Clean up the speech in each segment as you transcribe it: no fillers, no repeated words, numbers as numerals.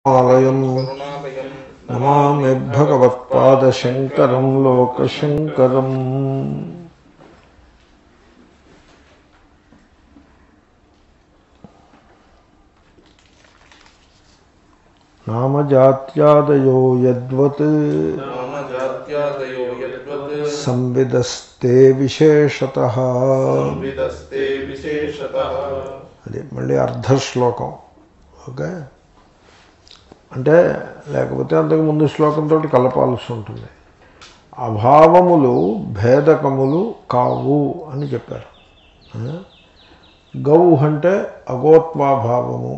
ఆలయం నమామి భగవత్పాదశంకరం లోకశంకరం. నామజాత్యాదయో యద్వత్ సంవిదస్తే విశేషతః. అది మళ్ళీ అర్ధశ్లోకం. ఓకే, అంటే లేకపోతే అంతకు ముందు శ్లోకంతో కలపాల్సి ఉంటుంది. అభావములు భేదకములు కావు అని చెప్పారు. గౌ అంటే అగోత్వాభావము,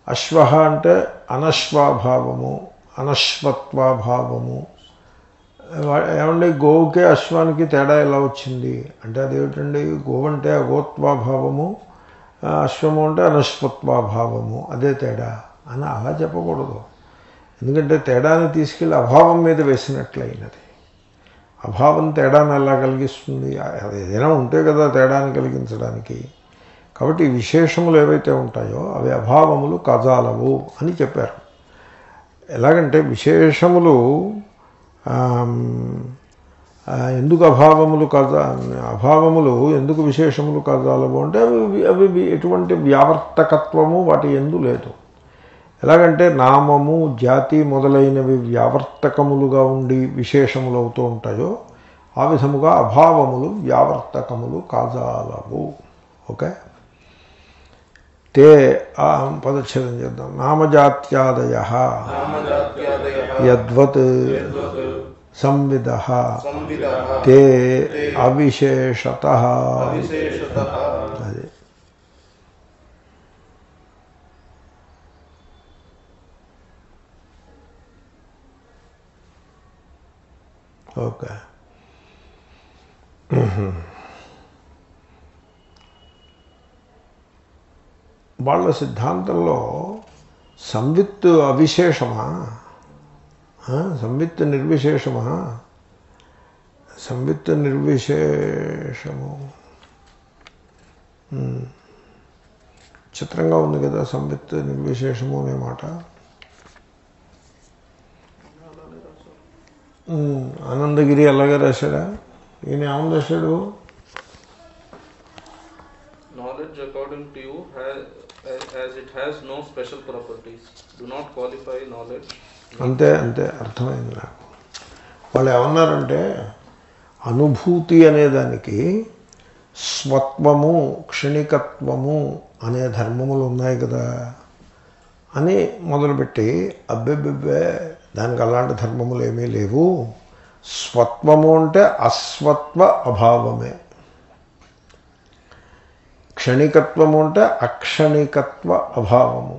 అశ్వ అంటే అనశ్వాభావము, అనశ్వత్వాభావము. ఏమండి గోవుకి అశ్వానికి తేడా ఎలా వచ్చింది అంటే అదేమిటండి, గోవు అంటే అగోత్వాభావము, అశ్వము అంటే అనశ్వత్వాభావము, అదే తేడా అని అలా చెప్పకూడదు. ఎందుకంటే తేడాన్ని తీసుకెళ్ళి అభావం మీద వేసినట్లయినది. అభావం తేడాన్ని ఎలా కలిగిస్తుంది? అది ఏదైనా ఉంటే కదా తేడాన్ని కలిగించడానికి. కాబట్టి విశేషములు ఏవైతే ఉంటాయో అవి అభావములు కజాలవు అని చెప్పారు. ఎలాగంటే విశేషములు ఎందుకు అభావములు ఎందుకు విశేషములు కజాలవు అంటే అవి ఎటువంటి వ్యావర్తకత్వము వాటి ఎందు లేదు. ఎలాగంటే నామము జాతి మొదలైనవి వ్యావర్తకములుగా ఉండి విశేషములు అవుతూ ఉంటాయో ఆ విధముగా అభావములు వ్యావర్తకములు కాజాలవు. ఓకే, తే పదచ్ఛేదం చేద్దాం. నామజాత్యాదయః యద్వత్ సంవిదః తే అవిశేషతః. అది ఓకే. వాళ్ళ సిద్ధాంతంలో సంవిత్ అవిశేషమా, సంవిత్ నిర్విశేషమా? సంవిత్ నిర్విశేషము చిత్రంగా ఉంది కదా, సంవిత్ నిర్విశేషము అనే మాట. ఆనందగిరి అలాగే రాశాడా? ఈయన ఏమని రాశాడు? Knowledge according to you as it has no special properties. Do not qualify knowledge. అంతే అంతే, అర్థమైంది నాకు. వాళ్ళు ఏమన్నారంటే అనుభూతి అనేదానికి స్వత్వము క్షణికత్వము అనే ధర్మములు ఉన్నాయి కదా అని మొదలుపెట్టి అబ్బెబ్బెబ్బే దానికి అలాంటి ధర్మములు ఏమీ లేవు. స్వత్వము అంటే అస్వత్వ అభావమే, క్షణికత్వము అంటే అక్షణికత్వ అభావము,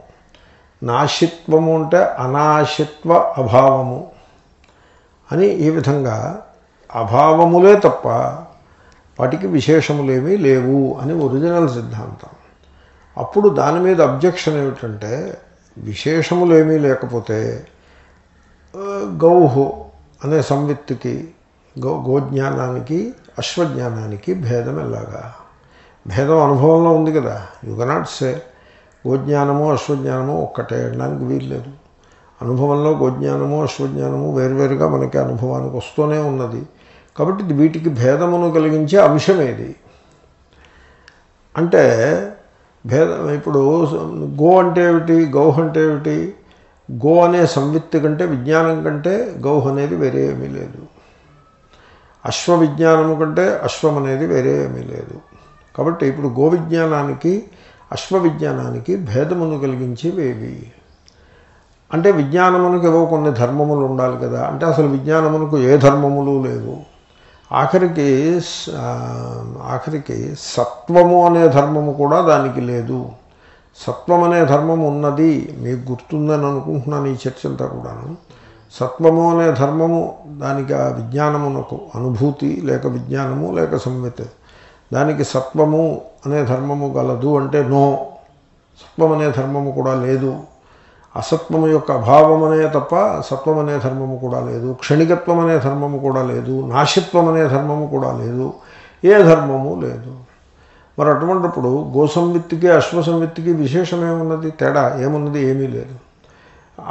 నాశిత్వము అంటే అనాశిత్వ అభావము అని ఈ విధంగా అభావములే తప్ప వాటికి విశేషములేమీ లేవు అని ఒరిజినల్ సిద్ధాంతం. అప్పుడు దాని మీద అబ్జెక్షన్ ఏమిటంటే విశేషములేమీ లేకపోతే గౌహు అనే సంవిత్తుకి గోజ్ఞానానికి అశ్వజ్ఞానానికి భేదం ఎలాగా? భేదం అనుభవంలో ఉంది కదా. యు కెనాట్ సే గోజ్ఞానము అశ్వజ్ఞానము ఒక్కటే అనడానికి వీల్లేదు. అనుభవంలో గోజ్ఞానము అశ్వజ్ఞానము వేరువేరుగా మనకి అనుభవానికి వస్తూనే ఉన్నది. కాబట్టి వీటికి భేదమును కలిగించే అంశమేది అంటే భేదం. ఇప్పుడు గో అంటే ఏమిటి, గౌహ అంటే ఏమిటి? గో అనే సంవిత్తు కంటే విజ్ఞానం కంటే గౌహ అనేది వేరే ఏమీ లేదు. అశ్వ విజ్ఞానము కంటే అశ్వం అనేది వేరే ఏమీ లేదు. కాబట్టి ఇప్పుడు గో విజ్ఞానానికి అశ్వ విజ్ఞానానికి భేదమును కలిగించేవేవి అంటే విజ్ఞానమునకు ఏవో కొన్ని ధర్మములు ఉండాలి కదా. అంటే అసలు విజ్ఞానమునకు ఏ ధర్మములు లేవు. ఆఖరికి సత్వము అనే ధర్మము కూడా దానికి లేదు. సత్వం అనే ధర్మం ఉన్నది, మీకు గుర్తుందని అనుకుంటున్నాను ఈ చర్చ అంతా కూడాను. సత్వము అనే ధర్మము దానికి ఆ విజ్ఞానమునకు అనుభూతి లేక విజ్ఞానము లేక సంవిత్ దానికి సత్వము అనే ధర్మము గలదు అంటే నో, సత్వం అనే ధర్మము కూడా లేదు. అసత్వము యొక్క అభావం అనే తప్ప సత్వం అనే ధర్మము కూడా లేదు. క్షణికత్వం అనే ధర్మము కూడా లేదు. నాశిత్వం అనే ధర్మము కూడా లేదు. ఏ ధర్మము లేదు. మరి అటువంటిప్పుడు గోసంవిత్తికి అశ్వసంవిత్తికి విశేషమేమున్నది? తేడా ఏమున్నది? ఏమీ లేదు.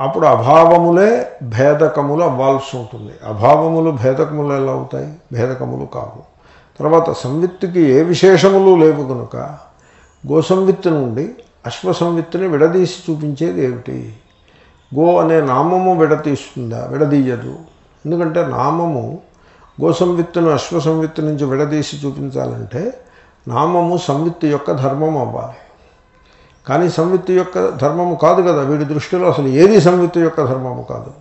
అప్పుడు అభావములే భేదకములు అవ్వాల్సి ఉంటుంది. అభావములు భేదకములు ఎలా అవుతాయి? భేదకములు కావు. తర్వాత సంవిత్తుకి ఏ విశేషములు లేవు కనుక గోసంవిత్తు నుండి అశ్వసంవిత్తుని విడదీసి చూపించేది ఏమిటి? గో అనే నామము విడతీస్తుందా? విడదీయదు. ఎందుకంటే నామము గోసంవిత్తును అశ్వసంవిత్తు నుంచి విడదీసి చూపించాలంటే నామము సంవిత్తు యొక్క ధర్మం అవ్వాలి. కానీ సంవిత్తు యొక్క ధర్మము కాదు కదా, వీడి దృష్టిలో అసలు ఏది సంవిత్తు యొక్క ధర్మము కాదు.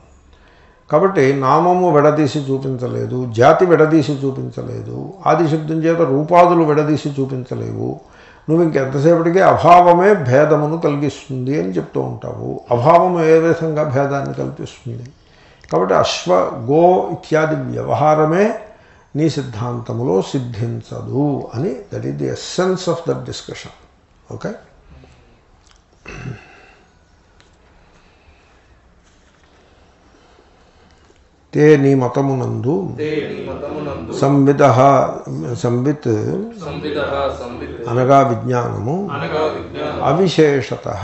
కాబట్టి నామము విడదీసి చూపించలేదు, జాతి విడదీసి చూపించలేదు, ఆదిశబ్దం చేత రూపాదులు విడదీసి చూపించలేవు. నువ్వు ఇంకెంతసేపటికి అభావమే భేదమును కలిగిస్తుంది అని చెప్తూ ఉంటావు. అభావము ఏ విధంగా భేదాన్ని కల్పిస్తుంది? కాబట్టి అశ్వ గో ఇత్యాది వ్యవహారమే నీ సిద్ధాంతములో సిద్ధించదు అని. That is the essence of that discussion. Okay. తే నీ మతమునందు సంవిత్ అనగా విజ్ఞానము అవిశేషతః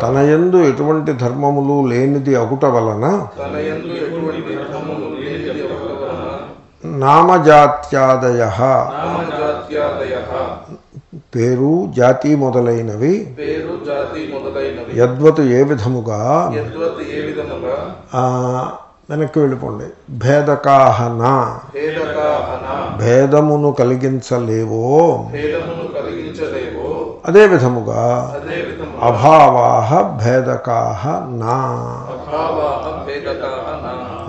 తనయందు ఎటువంటి ధర్మములు లేనిది అగుట వలన నామజాత్యాదయః పేరు జాతి మొదలైనవి యద్వత్ ఏ విధముగా వెనక్కి వెళ్ళిపోండి. భేదకాహన భేదమును కలిగించలేవో అదే విధముగా అభావాః భేదకాః నా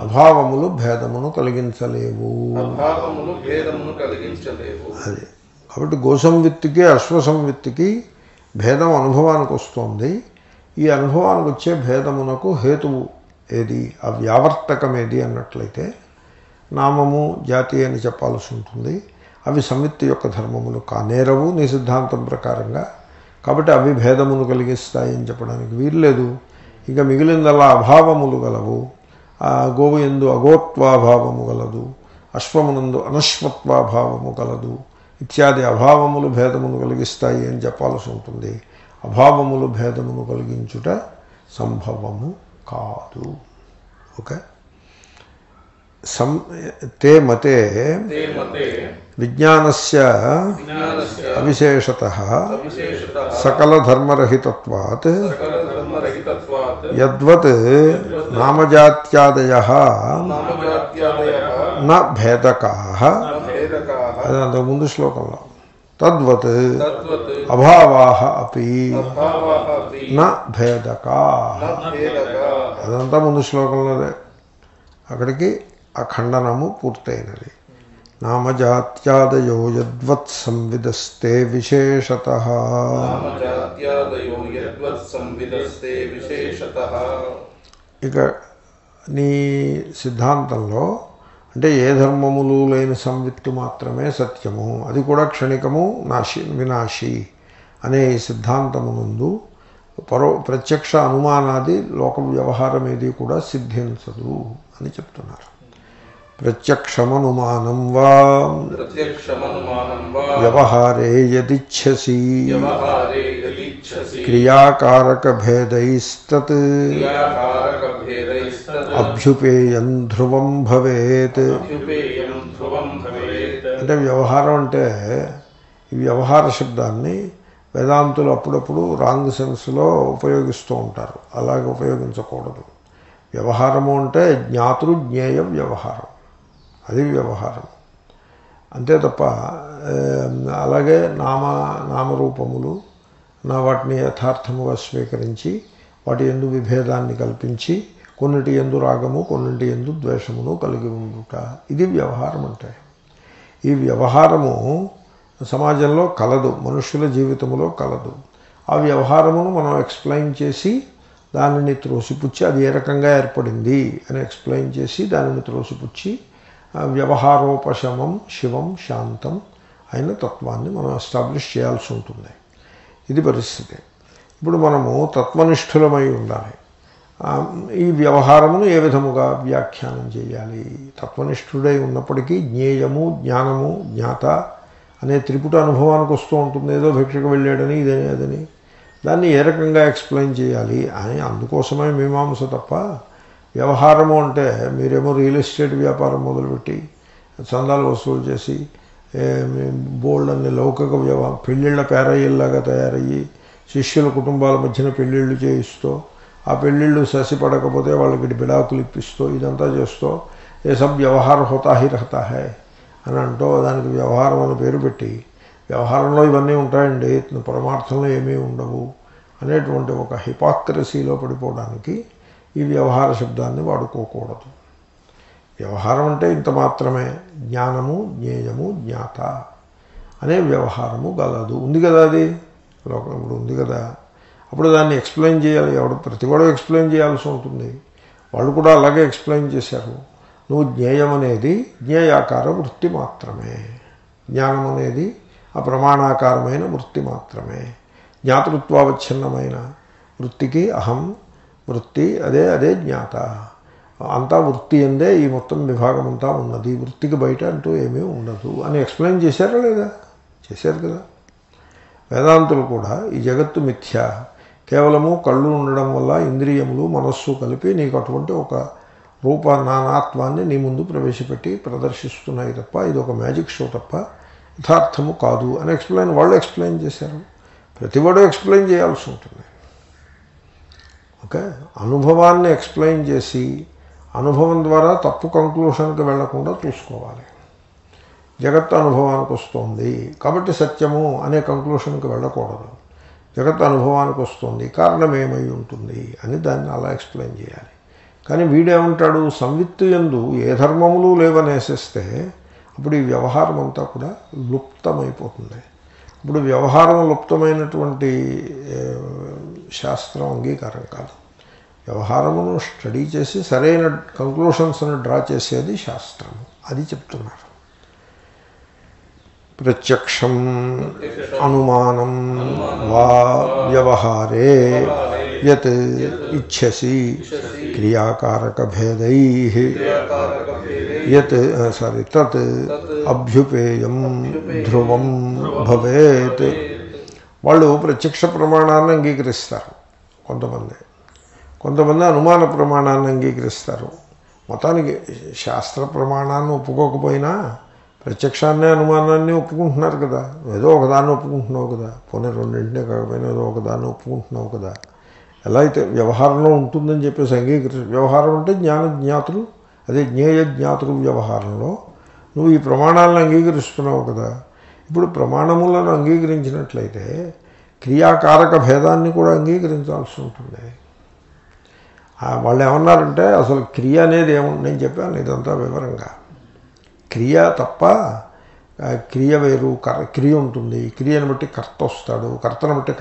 అభావములు భేదమును కలిగించలేవు. అది కాబట్టి గోసంవిత్తుకి అశ్వసంవిత్తుకి భేదం అనుభవానికి వస్తుంది. ఈ అనుభవానికి వచ్చే భేదమునకు హేతువు ఏది? ఆ వ్యావర్తకం ఏది అన్నట్లయితే నామము జాతి అని చెప్పాల్సి ఉంటుంది. అవి సంవిత్తు యొక్క ధర్మములు కానేరవు నీ సిద్ధాంతం ప్రకారంగా. కాబట్టి అవి భేదమును కలిగిస్తాయి అని చెప్పడానికి వీల్లేదు. ఇంకా మిగిలిందల్లా అభావములు గలవు. గోవు యందు అగోత్వాభావము గలదు, అశ్వమునందు అనశ్వత్వాభావము గలదు ఇత్యాది అభావములు భేదమును కలిగిస్తాయి అని చెప్పాల్సి ఉంటుంది. అభావములు భేదమును కలిగించుట సంభవము కాదు. ఓకే. తే మతే విజ్ఞానస్య అవిశేషతః సకలధర్మరహితత్వాత్ యద్వత్ నామజాత్యాదయః న భేదకాః అది అంతకుముందు శ్లోకంలో తద్వత్ అభావాః అపి న భేదకాః అదంతా ముందు శ్లోకంలోనే. అక్కడికి ఆ ఖండనము పూర్తయినది. నామజాత్యాదయో యద్వత్ సంవిదస్తే విశేషతః. ఇక నీ సిద్ధాంతంలో అంటే ఏ ధర్మములు లేని సంవిత్తు మాత్రమే సత్యము, అది కూడా క్షణికము, వినాశి అనే ఈ సిద్ధాంతమునందు ప్రత్యక్ష అనుమానాది లోక వ్యవహారం ఏది కూడా సిద్ధించదు అని చెప్తున్నారు. ప్రత్యక్షమనుమానం వా వ్యవహారే యదిచ్ఛసి క్రియాకారక భేదైస్తత్ అభ్యుపేయం ధ్రువం భవేత్. అంటే వ్యవహారం అంటే ఈ వ్యవహార శబ్దాన్ని వేదాంతులు అప్పుడప్పుడు రాంగ్ సెన్స్లో ఉపయోగిస్తూ ఉంటారు. అలాగే ఉపయోగించకూడదు. వ్యవహారము అంటే జ్ఞాతృ జ్ఞేయ వ్యవహారం, అది వ్యవహారం అంతే తప్ప అలాగే నామరూపములు వాటిని యథార్థముగా స్వీకరించి వాటి యందు విభేదాన్ని కల్పించి కొన్నిటి యందు రాగము కొన్నిటి యందు ద్వేషమును కలిగి ఉండుట, ఇది వ్యవహారం అంటే. ఈ వ్యవహారము సమాజంలో కలదు, మనుష్యుల జీవితంలో కలదు. ఆ వ్యవహారమును మనం ఎక్స్ప్లెయిన్ చేసి దానిని త్రోసిపుచ్చి అది ఏ రకంగా ఏర్పడింది అని ఎక్స్ప్లెయిన్ చేసి దానిని త్రోసిపుచ్చి వ్యవహారోపశమం శివం శాంతం అయిన తత్వాన్ని మనం ఎస్టాబ్లిష్ చేయాల్సి ఉంటుంది. ఇది పరిస్థితి. ఇప్పుడు మనము తత్వనిష్ఠులమై ఉండాలి. ఈ వ్యవహారమును ఏ విధముగా వ్యాఖ్యానం చేయాలి? తత్వనిష్ఠుడై ఉన్నప్పటికీ జ్ఞేయము జ్ఞానము జ్ఞాత అనే త్రిపుట అనుభవానికి వస్తూ ఉంటుంది. ఏదో భిక్షకు వెళ్ళాడని ఇదని అదని దాన్ని ఏ రకంగా ఎక్స్ప్లెయిన్ చేయాలి అని అందుకోసమే మీమాంస తప్ప వ్యవహారము అంటే మీరేమో రియల్ ఎస్టేట్ వ్యాపారం మొదలుపెట్టి చందాలు వసూలు చేసి బోల్డ్ అన్ని లౌకిక పెళ్ళిళ్ళ పేరయ్యల్లాగా తయారయ్యి శిష్యుల కుటుంబాల మధ్యన పెళ్ళిళ్ళు చేయిస్తూ ఆ పెళ్ళిళ్ళు ససిపడకపోతే వాళ్ళకి బిడాకులు ఇప్పిస్తూ ఇదంతా చేస్తూ ఏ సబ్ వ్యవహార హోతా హి రహతా హై అని అంటూ దానికి వ్యవహారం అని పేరు పెట్టి వ్యవహారంలో ఇవన్నీ ఉంటాయండి పరమార్థంలో ఏమీ ఉండవు అనేటువంటి ఒక హిపాక్రసీలో పడిపోవడానికి ఈ వ్యవహార శబ్దాన్ని వాడుకోకూడదు. వ్యవహారం అంటే ఇంత మాత్రమే, జ్ఞానము జ్ఞేయము జ్ఞాత అనే వ్యవహారము గలదు. ఉంది కదా, అది లోకం ఇప్పుడు ఉంది కదా. అప్పుడు దాన్ని ఎక్స్ప్లెయిన్ చేయాలి. ప్రతివాడు ఎక్స్ప్లెయిన్ చేయాల్సి ఉంటుంది. వాళ్ళు కూడా అలాగే ఎక్స్ప్లెయిన్ చేశారు. నువ్వు జ్ఞేయం అనేది జ్ఞేయాకార వృత్తి మాత్రమే, జ్ఞానం అనేది ఆ ప్రమాణాకారమైన వృత్తి మాత్రమే. జ్ఞాతృత్వావచ్ఛిన్నమైన వృత్తికి అహం వృత్తి, అదే జ్ఞాత. అంతా వృత్తి అందే ఈ మొత్తం విభాగం అంతా ఉన్నది, వృత్తికి బయట అంటూ ఏమీ ఉండదు అని ఎక్స్ప్లెయిన్ చేశారా లేదా? చేశారు కదా. వేదాంతులు కూడా ఈ జగత్తు మిథ్య, కేవలము కళ్ళు ఉండడం వల్ల ఇంద్రియములు మనస్సు కలిపి నీకు అటువంటి ఒక రూప నానాత్వాన్ని నీ ముందు ప్రవేశపెట్టి ప్రదర్శిస్తున్నాయి తప్ప ఇది ఒక మ్యాజిక్ షో తప్ప యథార్థము కాదు అని వాళ్ళు ఎక్స్ప్లెయిన్ చేశారు. ప్రతివాడు ఎక్స్ప్లెయిన్ చేయాల్సి ఉంటుంది. ఓకే, అనుభవాన్ని ఎక్స్ప్లెయిన్ చేసి అనుభవం ద్వారా తప్పు కంక్లూషన్కి వెళ్లకుండా చూసుకోవాలి. జగత్తు అనుభవానికి వస్తుంది కాబట్టి సత్యము అనే కంక్లూషన్కి వెళ్ళకూడదు. జగత్తు అనుభవానికి వస్తుంది, కారణం ఏమై ఉంటుంది అని దాన్ని అలా ఎక్స్ప్లెయిన్ చేయాలి. కానీ వీడేమంటాడు, సంవిత్తు యందు ఏ ధర్మములు లేవనేసేస్తే అప్పుడు ఈ వ్యవహారం అంతా కూడా లుప్తమైపోతుంది. ఇప్పుడు వ్యవహారం లుప్తమైనటువంటి శాస్త్రం అంగీకారం కాదు. వ్యవహారమును స్టడీ చేసి సరైన కంక్లూషన్స్ను డ్రా చేసేది శాస్త్రం. అది చెప్తున్నారు. ప్రత్యక్షం అనుమానం వా వ్యవహారే యత్ ఇచ్ఛసి క్రియాకారక భేదై తత్ అభ్యుపేయం ధ్రువం భవేత్. వాళ్ళు ప్రత్యక్ష ప్రమాణాన్ని అంగీకరిస్తారు కొంతమంది అనుమాన ప్రమాణాన్ని అంగీకరిస్తారు. మొత్తానికి శాస్త్ర ప్రమాణాన్ని ఒప్పుకోకపోయినా ప్రత్యక్షాన్ని అనుమానాన్ని ఒప్పుకుంటున్నారు కదా. ఏదో ఒకదాన్ని ఒప్పుకుంటున్నావు కదా, పోనీ రెండింటినే కాకపోయినా ఏదో ఒకదాన్ని ఒప్పుకుంటున్నావు కదా. ఎలా అయితే వ్యవహారంలో ఉంటుందని చెప్పేసి వ్యవహారం అంటే జ్ఞాతృ, అదే జ్ఞేయ జ్ఞాతృ వ్యవహారంలో నువ్వు ఈ ప్రమాణాలను అంగీకరిస్తున్నావు కదా. ఇప్పుడు ప్రమాణములను అంగీకరించినట్లయితే క్రియాకారక భేదాన్ని కూడా అంగీకరించాల్సి ఉంటుంది. వాళ్ళు ఏమన్నారంటే అసలు క్రియ అనేది ఏముంది, నేను చెప్పాను ఇదంతా వివరంగా. క్రియ తప్ప క్రియ వేరు, క్రియ ఉంటుంది. క్రియను బట్టి కర్త వస్తాడు, కర్తను బట్టి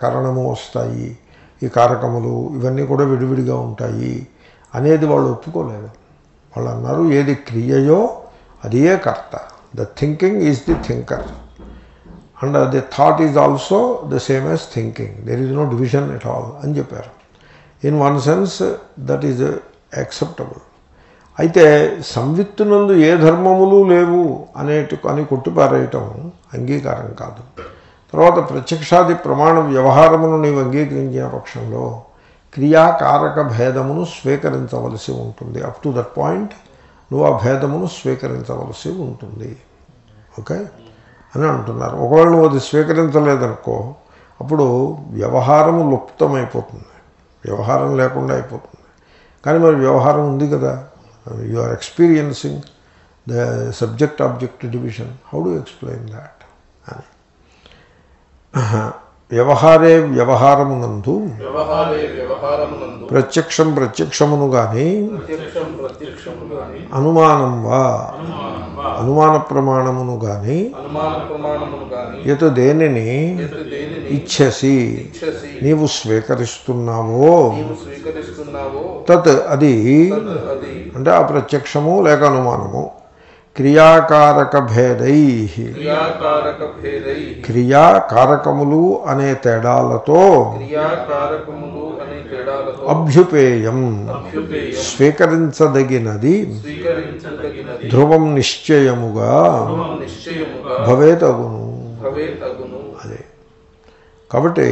కారణము వస్తాయి. ఈ కారకములు ఇవన్నీ కూడా విడివిడిగా ఉంటాయి అనేది వాళ్ళు ఒప్పుకోలేదు. వాళ్ళు అన్నారు ఏది క్రియయో అదే కర్త. The thinking is the thinker and the thought is also the same as thinking. There is no division at all అని చెప్పారు. In one sense that is acceptable. అయితే సంవిత్తునందు ఏ ధర్మములు లేవు అని కొట్టిపారేయటం అంగీకారం కాదు. తర్వాత ప్రత్యక్షాది ప్రమాణ వ్యవహారమును నీవు అంగీకరించిన పక్షంలో క్రియాకారక భేదమును స్వీకరించవలసి ఉంటుంది. అప్ టు దట్ పాయింట్ నువ్వు ఆ భేదమును స్వీకరించవలసి ఉంటుంది. ఓకే అని అంటున్నారు. ఒకవేళ నువ్వు అది స్వీకరించలేదనుకో అప్పుడు వ్యవహారము లుప్తమైపోతుంది, వ్యవహారం లేకుండా అయిపోతుంది. కానీ మరి వ్యవహారం ఉంది కదా, you are experiencing the subject object division. How do explain that అని. వ్యవహారే వ్యవహారమునందు ప్రత్యక్షమును గాని అనుమానం వా అనుమాన ప్రమాణమును గాని యత్ దేనిని ఇచ్ఛసి నీవు స్వీకరిస్తున్నావో తత్ అది అంటే ఆ ప్రత్యక్షము లేక అనుమానము క్రియాకారక భేదై క్రియాకారకములు అనే తేడాలతో అభ్యుపేయం స్వీకరించదగినది ధ్రువం నిశ్చయముగా భవేతగును. అదే కాబట్టి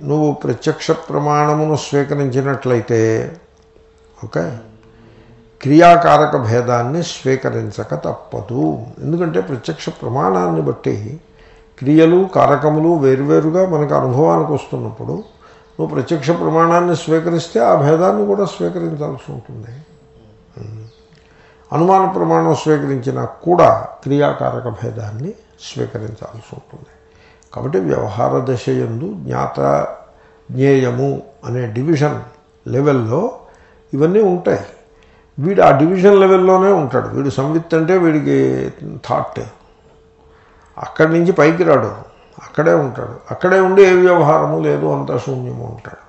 నువ్వు ప్రత్యక్ష ప్రమాణమును స్వీకరించినట్లయితే ఓకే క్రియాకారక భేదాన్ని స్వీకరించక తప్పదు. ఎందుకంటే ప్రత్యక్ష ప్రమాణాన్ని బట్టి క్రియలు కారకములు వేరువేరుగా మనకు అనుభవానికి వస్తున్నప్పుడు నువ్వు ప్రత్యక్ష ప్రమాణాన్ని స్వీకరిస్తే ఆ భేదాన్ని కూడా స్వీకరించాల్సి ఉంటుంది. అనుమాన ప్రమాణం స్వీకరించినా కూడా క్రియాకారక భేదాన్ని స్వీకరించాల్సి ఉంటుంది. కాబట్టి వ్యవహార దశ యందు జ్ఞాత జ్ఞేయము అనే డివిజన్ లెవెల్లో ఇవన్నీ ఉంటాయి. వీడు ఆ డివిజన్ లెవెల్లోనే ఉంటాడు. వీడు సంవిత్ అంటే వీడికి థాట్, అక్కడి నుంచి పైకి రాడు, అక్కడే ఉంటాడు. అక్కడే ఉండి ఏ వ్యవహారము లేదు, అంతా శూన్యము ఉంటాడు.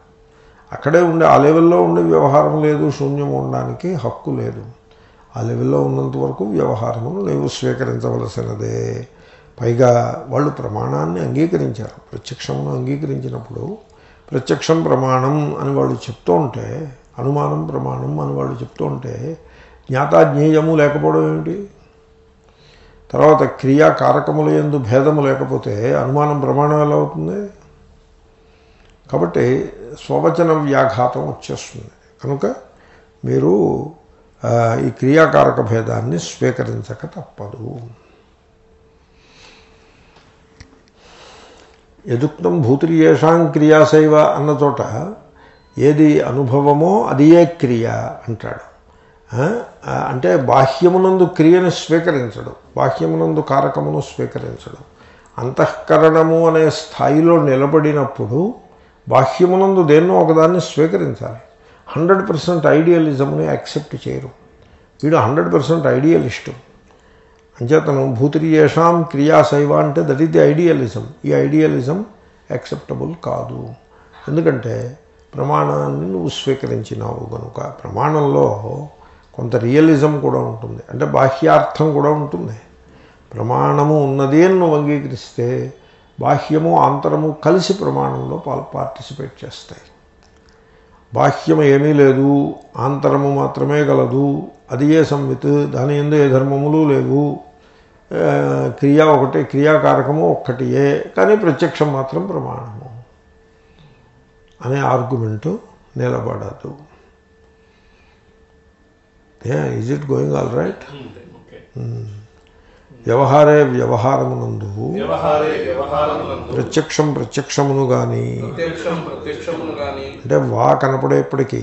అక్కడే ఉండి ఆ లెవెల్లో ఉండి వ్యవహారం లేదు, శూన్యము ఉండడానికి హక్కు లేదు. ఆ లెవెల్లో ఉన్నంత వరకు వ్యవహారమును లేవు స్వీకరించవలసినదే. పైగా వాళ్ళు ప్రమాణాన్ని అంగీకరించారు. ప్రత్యక్షమును అంగీకరించినప్పుడు ప్రత్యక్షం ప్రమాణం అని వాళ్ళు చెప్తూ ఉంటే, అనుమానం ప్రమాణం అని వాళ్ళు చెప్తూ ఉంటే జ్ఞాతాజ్ఞేయము లేకపోవడం ఏమిటి? తర్వాత క్రియాకారకముల యందు భేదము లేకపోతే అనుమానం ప్రమాణం ఎలా అవుతుంది? కాబట్టి స్వవచన వ్యాఘాతం వచ్చేస్తుంది. కనుక మీరు ఈ క్రియాకారక భేదాన్ని స్వీకరించక తప్పదు. యదుక్తం భూతిర్యేషాం క్రియాసైవ అన్న చోట ఏది అనుభవమో అది ఏ క్రియ అంటాడు. అంటే బాహ్యమునందు క్రియను స్వీకరించడు, బాహ్యమునందు కారకమును స్వీకరించడు. అంతఃకరణము అనే స్థాయిలో నిలబడినప్పుడు బాహ్యమునందు దేన్నో ఒకదాన్ని స్వీకరించాలి. 100% ఐడియలిజంని యాక్సెప్ట్ చేయరు. వీడు 100% ఐడియలిస్టు. అంచేతను భూతిర్యేషాం క్రియాశైవ అంటే దట్ ఈస్ ది ఐడియలిజం. ఈ ఐడియలిజం యాక్సెప్టబుల్ కాదు. ఎందుకంటే ప్రమాణాన్ని నువ్వు స్వీకరించినావు కనుక. ప్రమాణంలో కొంత రియలిజం కూడా ఉంటుంది, అంటే బాహ్యార్థం కూడా ఉంటుంది. ప్రమాణము ఉన్నది అని నువ్వు అంగీకరిస్తే బాహ్యము ఆంతరము కలిసి ప్రమాణంలో పార్టిసిపేట్ చేస్తాయి. బాహ్యం ఏమీ లేదు, ఆంతరము మాత్రమే గలదు, అది ఏ సంవిత్, దాని యందు ఏ ధర్మములు లేవు, క్రియ ఒకటే, క్రియాకారకము ఒక్కటియే, కానీ ప్రత్యక్షం మాత్రం ప్రమాణము అనే ఆర్గ్యుమెంటు నిలబడదు. Is it going all right? వ్యవహారే వ్యవహారమునందు ప్రత్యక్షం ప్రత్యక్షమును కానీ, అంటే వా కనపడేప్పటికీ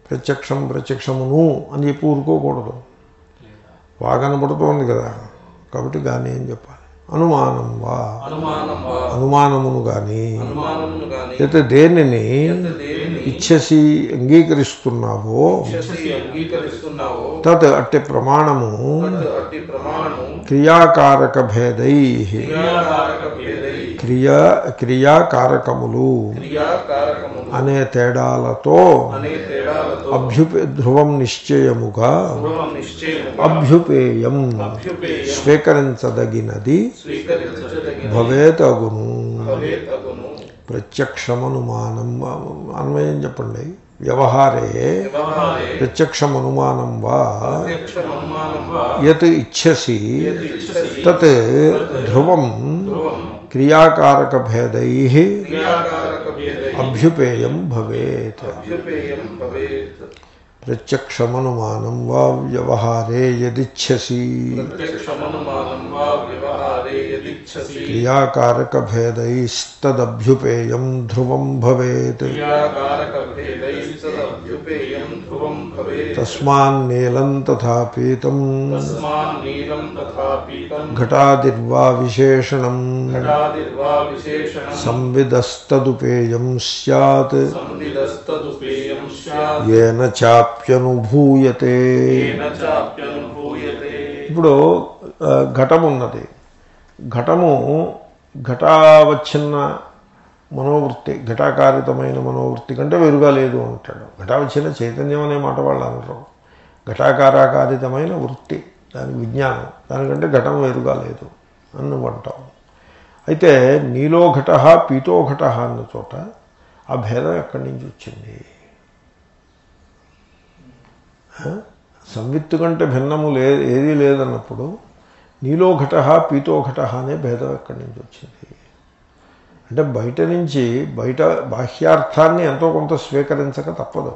ప్రత్యక్షం ప్రత్యక్షమును అని చెప్పి ఊరుకోకూడదు. వా కనపడుతోంది కదా కాబట్టి కానీ అని చెప్పాలి. అనుమానం వా, అనుమానమును కానీ, అయితే దేనిని ఇచ్చేసి అంగీకరిస్తున్నావో తత్ అట్టి ప్రమాణము క్రియాకారక భేదై, క్రియాకారకములు అనే తేడాలతో ధ్రువం నిశ్చయముగా అభ్యుపేయం స్వీకరించదగినది భవేతగును. ప్రత్యక్షమనుమానం అన్వయం చెప్పండి. వ్యవహారే ప్రత్యక్షమనుమానం వా యత్ ఇచ్ఛసి తత్ ధ్రువం క్రియాకారక భేదై అభ్యుపేయం భవేత్. ప్రత్యక్షమనుమానం వా వ్యవహారే యదిచ్ఛసి క్రియాకారక భేదైస్తదభ్యుపేయం ధ్రువం భవేత్. తస్మాన్నీలం తథా పీతం ఘటాదిర్వా విశేషణం సంవిదస్తదుపేయం స్యాత్ ఏన చాప్యనుభూయతే. ఇప్పుడు ఘటం ఉన్నది, ఘటము ఘటావచ్ఛిన్న మనోవృత్తి, ఘటాకారితమైన మనోవృత్తి కంటే వేరుగా లేదు అంటాడు. ఘటావచ్ఛిన్న చైతన్యం అనే మాట వాళ్ళు అనరు. ఘటాకారాకారితమైన వృత్తి, దాని విజ్ఞానం, దానికంటే ఘటం వేరుగా లేదు అని నువ్వు అంటావు. అయితే నీలో ఘట పీతో ఘట అన్న చోట ఆ భేదం ఎక్కడి నుంచి వచ్చింది? సంవిత్తు కంటే భిన్నము ఏదీ లేదన్నప్పుడు నీలో ఘట పీతో ఘట అనే భేదం ఎక్కడి నుంచి వచ్చింది? అంటే బయట నుంచి బాహ్యార్థాన్ని ఎంతో కొంత స్వీకరించక తప్పదు.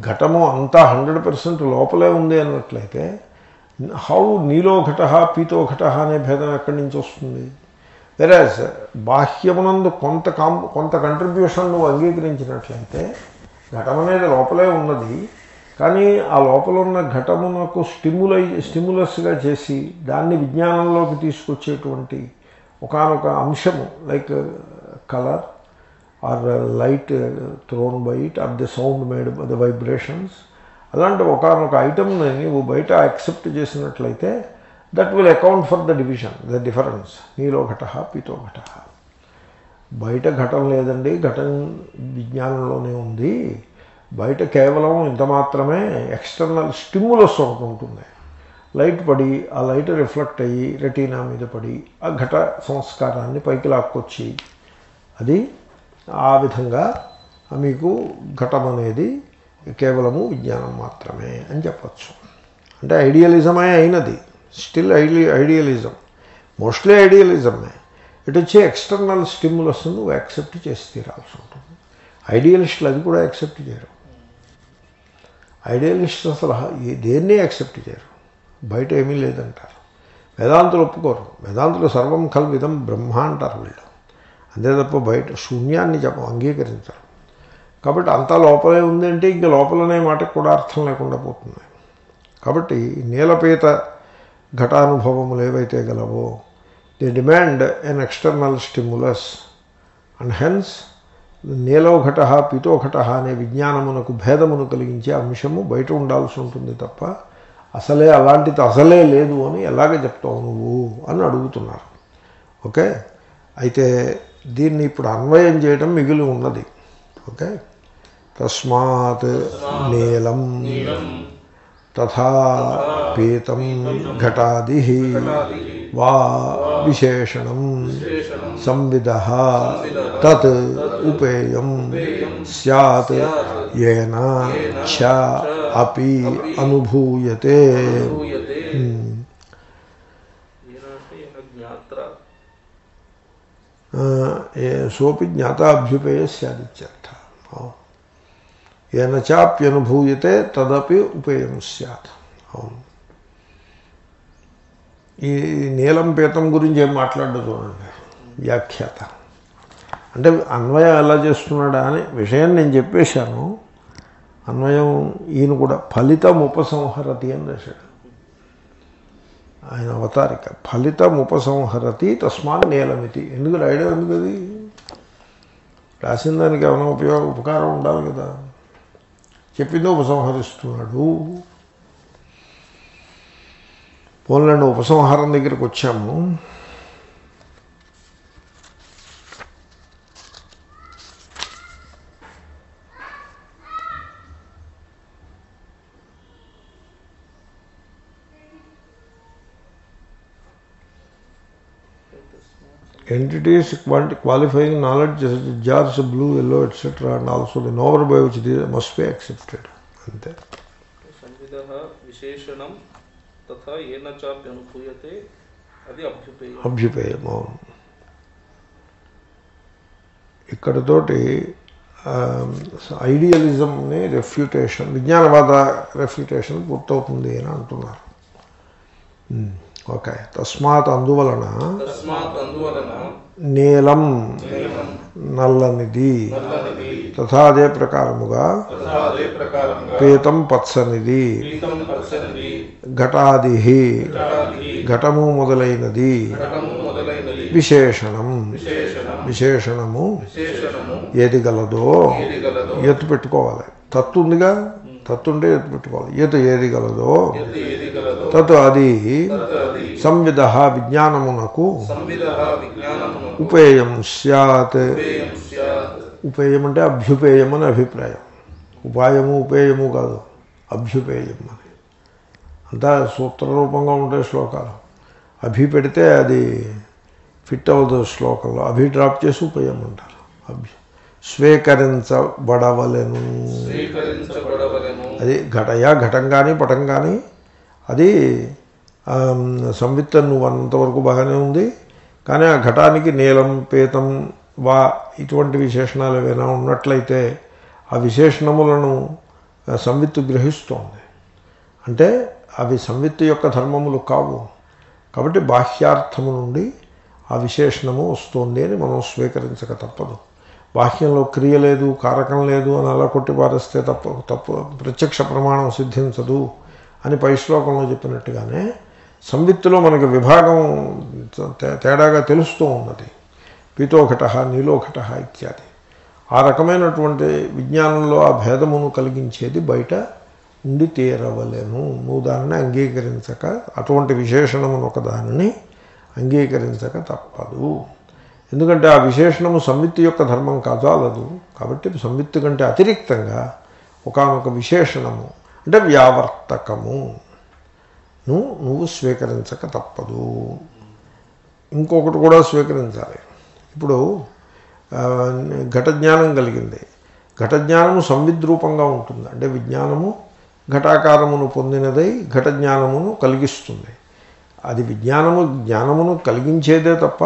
ఘటము అంతా 100% లోపలే ఉంది అన్నట్లయితే హౌ నీలో ఘట పీతో ఘట అనే భేదం ఎక్కడి నుంచి వస్తుంది? వెరాజ్ బాహ్యమునందు కొంత కంట్రిబ్యూషన్ నువ్వు అంగీకరించినట్లయితే ఘటం అనేది లోపలే ఉన్నది, కానీ ఆ లోపల ఉన్న ఘటమునకు స్టిమ్యులస్గా చేసి దాన్ని విజ్ఞానంలోకి తీసుకొచ్చేటువంటి ఒకానొక అంశము, like colour or light thrown by it or the sound made by the vibrations, అలాంటి ఒకానొక ఐటమ్ని నువ్వు బయట యాక్సెప్ట్ చేసినట్లయితే that will account for the division, the difference. నీలో ఘట పీతో ఘట. బయట ఘటం లేదండి, ఘటం విజ్ఞానంలోనే ఉంది. బయట కేవలం ఇంత మాత్రమే ఎక్స్టర్నల్ స్టిమ్యులస్ ఒకటి ఉంటుంది. లైట్ పడి ఆ లైట్ రిఫ్లెక్ట్ అయ్యి రెటీనా మీద పడి ఆ ఘట సంస్కారాన్ని పైకి లాక్కొచ్చి అది ఆ విధంగా మీకు ఘటం అనేది కేవలము విజ్ఞానం మాత్రమే అని చెప్పచ్చు. అంటే ఐడియలిజమే అయినది, స్టిల్ ఐడియలిజం, మోస్ట్లీ ఐడియలిజమే. ఇటు వచ్చి ఎక్స్టర్నల్ స్టిమ్యులస్ నువ్వు యాక్సెప్ట్ చేసి తీరాల్సి ఉంటుంది. ఐడియలిస్టులు అది కూడా యాక్సెప్ట్ చేయరు. ఐడియలిస్టులు అసలు దేన్ని యాక్సెప్ట్ చేయరు, బయట ఏమీ లేదంటారు. వేదాంతులు ఒప్పుకోరు. వేదాంతులు సర్వం కల్విదం బ్రహ్మ అంటారు వీళ్ళు, అంతే తప్ప బయట శూన్యాన్ని అంగీకరించరు. కాబట్టి అంతా లోపలే ఉందంటే ఇంక లోపలనే మాటకు కూడా అర్థం లేకుండా పోతుంది. కాబట్టి నీలపీత ఘటానుభవములు ఏవైతే గలవో they demand an external stimulus and hence నీలో ఘట పీతో ఘట అనే విజ్ఞానమునకు భేదమును కలిగించే అంశము బయట ఉండాల్సి ఉంటుంది తప్ప అలాంటిది అసలే లేదు అని ఎలాగ చెప్తావు నువ్వు అని అడుగుతున్నారు. ఓకే, అయితే దీన్ని ఇప్పుడు అన్వయం చేయడం మిగిలి ఉన్నది. ఓకే, తస్మాత్ నీలం తథా పీతం ఘటాది వా విశేషణం సంవిదః తత్ ఉపేయం స్యాత్యేన చ అపి అనుభూయతే. సోపి జ్ఞాతాభ్యుపేయ స్యాదిత్యర్థ. ఏన చాప్యనుభూయతే తదపి ఉపేయం స్యాత్. అవును, ఈ నీలం పీతం గురించి ఏం మాట్లాడదు చూడండి వ్యాఖ్యాత. అంటే అన్వయం ఎలా చేస్తున్నాడా అనే విషయం నేను చెప్పేశాను. అన్వయం ఈయన కూడా ఫలితం ఉపసంహరతి అని రాశాడు ఆయన అవతారిక. ఫలితం ఉపసంహరతి తస్మాత్ నీలమితి. ఎందుకు రాయడం? ఎందుకు అది రాసిన దానికి ఏమైనా ఉపకారం ఉండాలి కదా. చెప్పిందో ఉపసంహరిస్తున్నాడు. పోన్లండి, ఉపసంహారం దగ్గరికి వచ్చాము. Entities qualifying knowledge, jars, blue, yellow, etc. and also the knower by which they must be accepted. Ante. Samvidah visheshanam tatha yena chapya anubhuyate adi abhyupeyam. Abhyupeyam. ikkadatoti ఐడియలిజంని రెఫ్యూటేషన్, విజ్ఞానవాద రెఫ్యూటేషన్ పూర్తవుతుంది అని అంటున్నారు. ఓకే, తస్మాత్ అందువలన నీలం నల్లనిది, తథా అదే ప్రకారముగా పీతం పచ్చనిది, ఘటాది ఘటము మొదలైనది, విశేషణము ఏది గలదో ఎత్తు పెట్టుకోవాలి. తత్తు ఉందిగా, తత్తు ఉంటే ఎత్తు పెట్టుకోవాలి. ఏది గలదో తత్ అది సంవిద విజ్ఞానమునకు ఉపేయం స్యాత్. ఉపేయం అంటే అభ్యుపేయం అని అభిప్రాయం. ఉపాయము ఉపేయము కాదు, అభ్యుపేయం అని. అంతా సూత్రరూపంగా ఉంటాయి శ్లోకాలు. అభి పెడితే అది ఫిట్ అవ్వదు శ్లోకంలో. అభి డ్రాప్ చేసి ఉపేయం అంటారు. స్వీకరించబడవలెను. అది ఘటం కానీ పటం కానీ అది సంవిత్తం నువ్వు అంతవరకు బాగానే ఉంది. కానీ ఆ ఘటానికి నీలం పీతం వా ఇటువంటి విశేషణాలు ఏవైనా ఉన్నట్లయితే ఆ విశేషణములను సంవిత్తు గ్రహిస్తోంది. అంటే అవి సంవిత్తు యొక్క ధర్మములు కావు. కాబట్టి బాహ్యార్థము నుండి ఆ విశేషణము వస్తుంది అని మనం స్వీకరించక తప్పదు. బాహ్యంలో క్రియ లేదు, కారకం లేదు అని అలా కొట్టిపారేస్తే తప్పు ప్రత్యక్ష ప్రమాణం సిద్ధించదు అని పై శ్లోకంలో చెప్పినట్టుగానే సంవిత్తులో మనకి విభాగం తేడాగా తెలుస్తూ ఉన్నది. పీతోఘట నీలోఘట ఇత్యాది. ఆ రకమైనటువంటి విజ్ఞానంలో ఆ భేదమును కలిగించేది బయట ఉండి తీరవలేను. నువ్వు దానిని అంగీకరించక, అటువంటి విశేషణమును ఒక దానిని అంగీకరించక తప్పదు. ఎందుకంటే ఆ విశేషణము సంవిత్తు యొక్క ధర్మం కాజాలదు. కాబట్టి సంవిత్తు కంటే అతిరిక్తంగా ఒకానొక విశేషణము అంటే వ్యావర్తకము నువ్వు స్వీకరించక తప్పదు. ఇంకొకటి కూడా స్వీకరించాలి. ఇప్పుడు ఘట జ్ఞానం కలిగింది. ఘట జ్ఞానము సంవిద్రూపంగా ఉంటుంది. అంటే విజ్ఞానము ఘటాకారమును పొందినదై ఘట జ్ఞానమును కలిగిస్తుంది. అది జ్ఞానమును కలిగించేదే తప్ప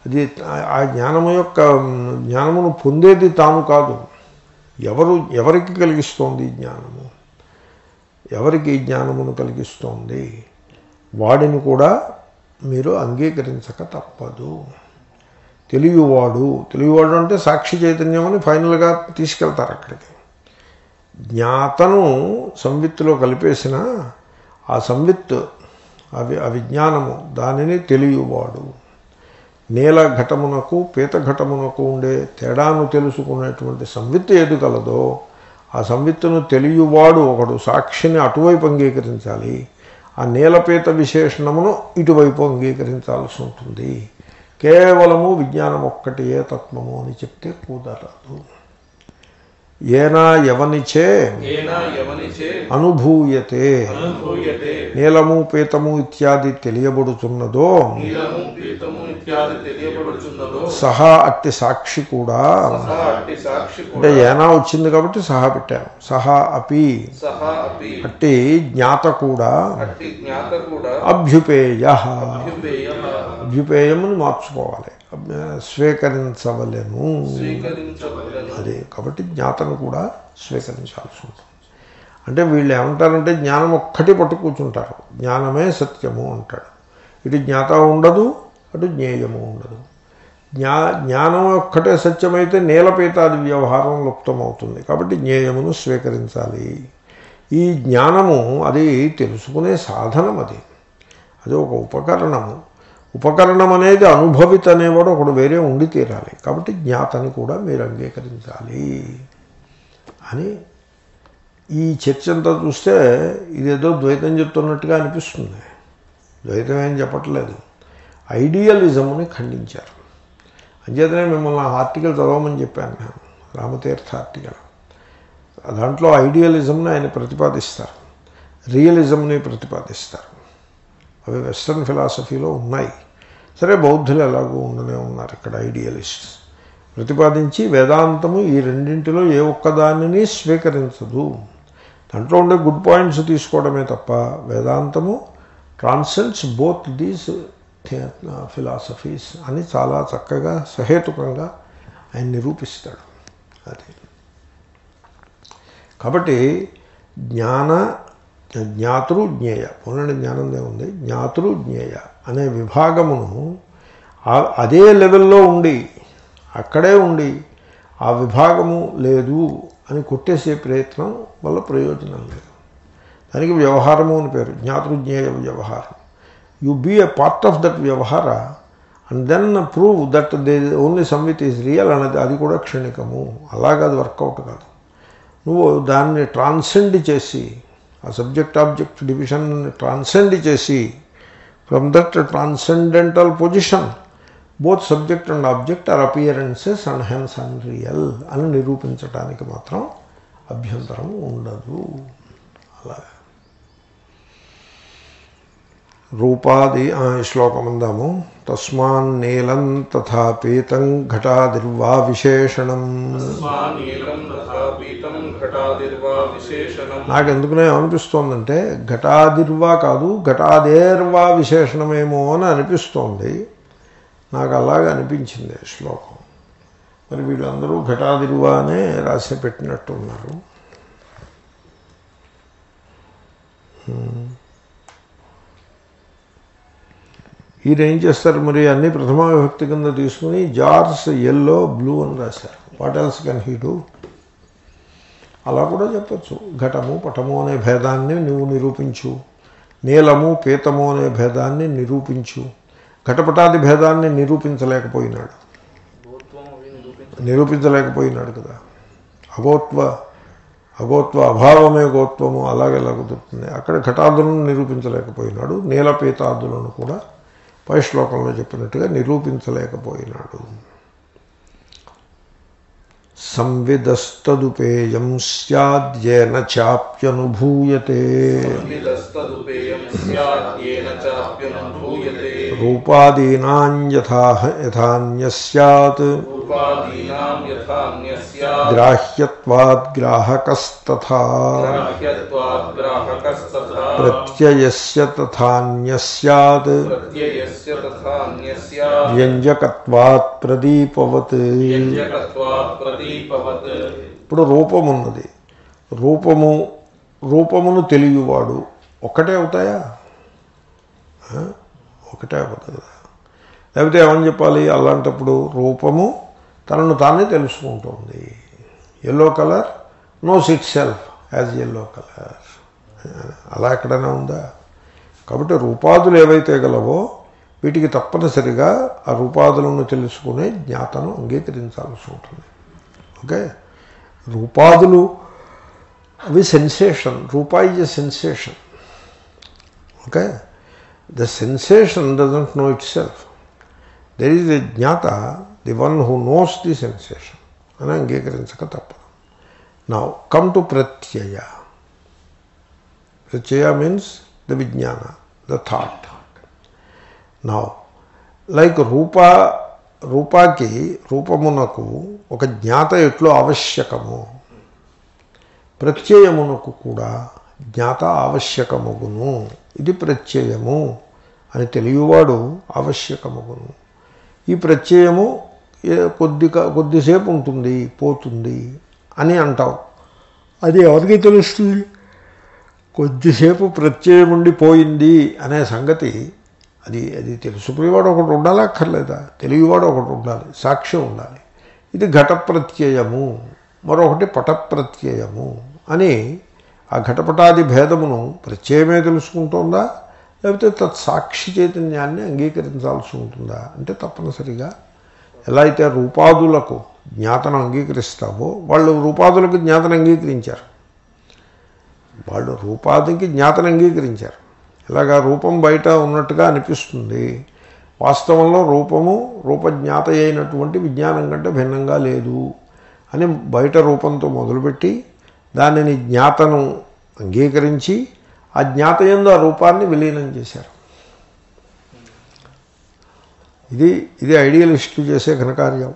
అది ఆ జ్ఞానమును పొందేది తాను కాదు. ఎవరికి కలిగిస్తోంది జ్ఞానము? ఎవరికి జ్ఞానమును కలిగిస్తోంది? వాడిని కూడా మీరు అంగీకరించక తప్పదు. తెలియవాడు అంటే సాక్షి చైతన్యం అని ఫైనల్గా తీసుకెళ్తారు అక్కడికి. జ్ఞాతను సంవిత్తులో కలిపేసిన ఆ సంవిత్ అవిజ్ఞానము దానిని తెలియవాడు. నీల ఘటమునకు పీత ఘటమునకు ఉండే తేడాను తెలుసుకునేటువంటి సంవిత్తు ఏది కలదో ఆ సంవిత్తును తెలియవాడు ఒకడు సాక్షిని అటువైపు అంగీకరించాలి. ఆ నీలపీత విశేషణమును ఇటువైపు అంగీకరించాల్సి ఉంటుంది. కేవలము విజ్ఞానం ఒక్కటియే తత్వము అని చెప్తే కుదరదు. ఏనా యవనిచే అనుభూయతే నీలము పీతము ఇత్యాది తెలియబడుతున్నదో సహా అట్టి సాక్షి కూడా, అంటే ఏనా వచ్చింది కాబట్టి సహా పెట్టాను. సహా అపి అట్టి జ్ఞాత కూడా అభ్యుపేయ, అభ్యుపేయమును మార్చుకోవాలి, స్వీకరించవలెను. అదే కాబట్టి జ్ఞాతను కూడా స్వీకరించాల్సి ఉంటుంది. అంటే వీళ్ళు ఏమంటారంటే జ్ఞానం ఒక్కటి పట్టు కూర్చుంటారు. జ్ఞానమే సత్యము అంటాడు. ఇటు జ్ఞాత ఉండదు, అటు జ్ఞేయము ఉండదు. జ్ఞానం ఒక్కటే సత్యమైతే నీలపీతాది వ్యవహారం లుప్తమవుతుంది. కాబట్టి జ్ఞేయమును స్వీకరించాలి. ఈ జ్ఞానము అది తెలుసుకునే సాధనం. అది ఒక ఉపకరణము. ఉపకరణం అనేది అనుభవిత అనేవాడు ఒకడు వేరే ఉండి తీరాలి. కాబట్టి జ్ఞాతని కూడా మీరు అంగీకరించాలి అని ఈ చర్చ అంతా చూస్తే ఇదేదో ద్వైతం చెప్తున్నట్టుగా అనిపిస్తుంది. ద్వైతం ఏం చెప్పట్లేదు, ఐడియలిజంని ఖండించారు. అంచేతనే మిమ్మల్ని ఆర్టికల్ చదవమని చెప్పాను నేను, రామతీర్థ ఆర్టికల్. దాంట్లో ఐడియలిజంని ఆయన ప్రతిపాదిస్తారు, రియలిజంని ప్రతిపాదిస్తారు. అవి వెస్ట్రన్ ఫిలాసఫీలో ఉన్నాయి. సరే, బౌద్ధులు ఎలాగో ఉండనే ఉన్నారు ఇక్కడ ఐడియలిస్ట్స్. ప్రతిపాదించి వేదాంతము ఈ రెండింటిలో ఏ ఒక్కదానిని స్వీకరించదు. దాంట్లో ఉండే గుడ్ పాయింట్స్ తీసుకోవడమే తప్ప వేదాంతము ట్రాన్సెండ్స్ బోత్ దీస్ ఫిలాసఫీస్ అని చాలా చక్కగా సహేతుకంగా ఆయన నిరూపిస్తాడు. అది కాబట్టి జ్ఞాతృ జ్ఞేయ, పోనండి జ్ఞానందే ఉంది, జ్ఞాతృ జ్ఞేయ అనే విభాగమును అదే లెవెల్లో ఉండి అక్కడే ఉండి ఆ విభాగము లేదు అని కొట్టేసే ప్రయత్నం వల్ల ప్రయోజనం లేదు. దానికి వ్యవహారము అని పేరు, జ్ఞాతృజ్ఞేయ వ్యవహారం. You be a part of that వ్యవహార and then prove that they only సంవిత్ ఈజ్ రియల్ అనేది. అది కూడా క్షణికము, అలాగే అది వర్కౌట్ కాదు. నువ్వు దాన్ని ట్రాన్సెండ్ చేసి ఆ సబ్జెక్ట్ ఆబ్జెక్ట్ డివిజన్ ట్రాన్సెండ్ చేసి from that transcendental position both subject and object are appearances and hence unreal అని నిరూపించడానికి మాత్రం అభ్యంతరం ఉండదు. అలాగే రూపాది శ్లోకం అందాము. తస్మాన్నీలం తథా పీతం ఘటాదిర్వా విశేషణం. నాకెందుకునే అనిపిస్తోందంటే ఘటాదిర్వా కాదు ఘటాదేర్వా విశేషణమేమో అని అనిపిస్తోంది. నాకు అలాగే అనిపించింది శ్లోకం. మరి వీళ్ళందరూ ఘటాదిరువానే రాసి పెట్టినట్టు ఉన్నారు. ఈయన ఏం చేస్తారు మరి, అన్ని ప్రథమా విభక్తి కింద తీసుకుని జార్స్ ఎల్లో బ్లూ అని రాశారు. What else can he do? అలా కూడా చెప్పచ్చు. ఘటము పటము అనే భేదాన్ని నువ్వు నిరూపించు, నీలము పీతము అనే భేదాన్ని నిరూపించు. ఘటపటాది భేదాన్ని నిరూపించలేకపోయినాడు కదా. అగోత్వ అభావమే గోత్వము, అలాగెలా కుదురుతుంది? అక్కడ ఘటాదులను నిరూపించలేకపోయినాడు, నీలపీతాదులను కూడా పై శ్లోకంలో చెప్పినట్టుగా నిరూపించలేకపోయినాడు. సంవిదస్తదుపేయం స్యాద్యేన చాప్యనుభూయతే రూపాదీనాం యథాన్య స్యాత్ గ్రాహ్యత్వాద్ గ్రాహకస్తథా ప్రత్యయస్య తథాన్య స్యాత్ వ్యంజకత్వాత్ ప్రదీపవత్. ఇప్పుడు రూపమున్నది, రూపమును తెలియవాడు ఒక్కటే అవుతాయా? ఒకటే అవుతుంది కదా. లేకపోతే ఏమని చెప్పాలి? అలాంటప్పుడు రూపము తనను తానే తెలుసుకుంటుంది. Yellow colour knows it self as yellow colour, అలా ఎక్కడైనా ఉందా? కాబట్టి రూపాదులు ఏవైతే గలవో వీటికి తప్పనిసరిగా ఆ రూపాదులను తెలుసుకునే జ్ఞాతను అంగీకరించాల్సి ఉంటుంది. ఓకే, రూపాదులు అవి సెన్సేషన్. రూపా is a sensation. Okay, the sensation doesn't know itself. There is a జ్ఞాత, the one who knows the sensation అని అంగీకరించక తప్పదు. నౌ కమ్ టు ప్రత్యయ. ప్రత్యయ మీన్స్ ద విజ్ఞాన, ద థాట్. నౌ లైక్ రూపమునకు ఒక జ్ఞాత ఎట్లు ఆవశ్యకము, ప్రత్యయమునకు కూడా జ్ఞాత ఆవశ్యకమగును. ఇది ప్రత్యయము అని తెలియవాడు ఆవశ్యకమగును. ఈ ప్రత్యయము కొద్దిసేపు ఉంటుంది, పోతుంది అని అంటాం. అది ఎవరికి తెలుస్తుంది? కొద్దిసేపు ప్రత్యయం ఉండి పోయింది అనే సంగతి అది తెలుసుకునేవాడు ఒకటి ఉండాలి, అక్కర్లేదా? తెలియవాడు ఒకటి ఉండాలి, సాక్ష్యం ఉండాలి. ఇది ఘట ప్రత్యయము, మరొకటి పట ప్రత్యయము అని ఆ ఘటపటాది భేదమును ప్రత్యయమే తెలుసుకుంటుందా, లేకపోతే తత్సాక్షి చైతన్యాన్ని అంగీకరించాల్సి ఉంటుందా? అంటే తప్పనిసరిగా ఎలా అయితే రూపాదులకు జ్ఞాతను అంగీకరిస్తావో, వాళ్ళు రూపాదులకు జ్ఞాతను అంగీకరించారు. వాళ్ళు రూపాదికి జ్ఞాతను అంగీకరించారు. ఇలాగా రూపం బయట ఉన్నట్టుగా అనిపిస్తుంది, వాస్తవంలో రూపజ్ఞాత అయినటువంటి విజ్ఞానం కంటే భిన్నంగా లేదు అని బయట రూపంతో మొదలుపెట్టి దానిని జ్ఞాతను అంగీకరించి ఆ జ్ఞాతయందు ఆ రూపాన్ని విలీనం చేశారు. ఇది ఐడియలిస్టులు చేసే ఘనకార్యం.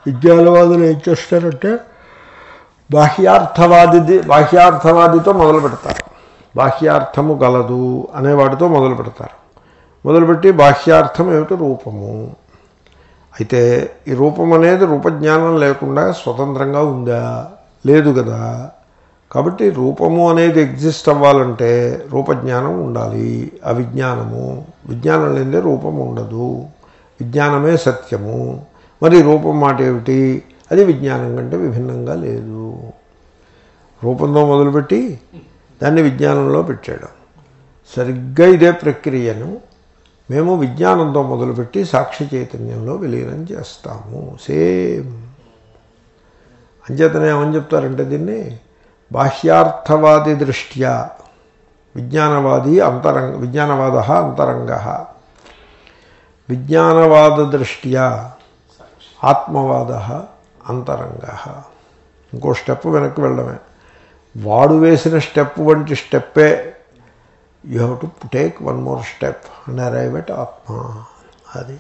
విజ్ఞానవాదులు ఏం చేస్తారంటే బాహ్యార్థవాదితో మొదలు పెడతారు. బాహ్యార్థము గలదు అనేవాడితో మొదలు పెడతారు. మొదలుపెట్టి బాహ్యార్థం ఏమిటి? రూపము. అయితే ఈ రూపం అనేది రూపజ్ఞానం లేకుండా స్వతంత్రంగా ఉందా? లేదు కదా. కాబట్టి రూపము అనేది ఎగ్జిస్ట్ అవ్వాలంటే రూపజ్ఞానం ఉండాలి. విజ్ఞానం లేదే రూపం ఉండదు. విజ్ఞానమే సత్యము. మరి రూపం మాట ఏమిటి? అది విజ్ఞానం కంటే విభిన్నంగా లేదు. రూపంతో మొదలుపెట్టి దాన్ని విజ్ఞానంలో పెట్టాడు. సరిగ్గా ఇదే ప్రక్రియను మేము విజ్ఞానంతో మొదలుపెట్టి సాక్షి చైతన్యంలో విలీనం చేస్తాము. సేమ్. అంచేతనే ఏమని చెప్తారంటే దీన్ని బాహ్యార్థవాది దృష్ట్యా విజ్ఞానవాద అంతరంగ, విజ్ఞానవాద దృష్ట్యా ఆత్మవాద అంతరంగ. ఇంకో స్టెప్ వెనక్కి వెళ్ళడమే. వాడు వేసిన స్టెప్ వంటి స్టెప్పే you have to take one more step and arrive at ఆత్మ. అది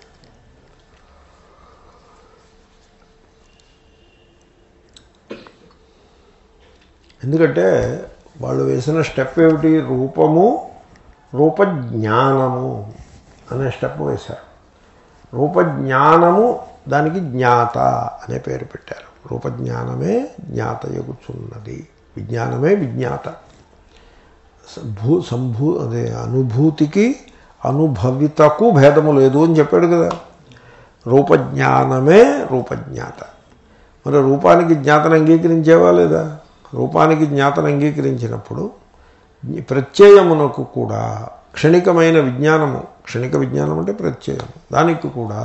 ఎందుకంటే వాళ్ళు వేసిన స్టెప్ ఏమిటి? రూపజ్ఞానము అనే స్టెప్ వేశారు. రూపజ్ఞానము దానికి జ్ఞాత అనే పేరు పెట్టారు. రూపజ్ఞానమే జ్ఞాతయగుచున్నది, విజ్ఞానమే విజ్ఞాత. అదే అనుభూతికి అనుభవితకు భేదము లేదు అని చెప్పాడు కదా. రూపజ్ఞానమే రూపజ్ఞాత. మరి రూపానికి జ్ఞాతను అంగీకరించేవా లేదా? రూపానికి జ్ఞాతను అంగీకరించినప్పుడు ప్రత్యయమునకు కూడా క్షణికమైన విజ్ఞానము, క్షణిక విజ్ఞానం అంటే ప్రత్యయము, దానికి కూడా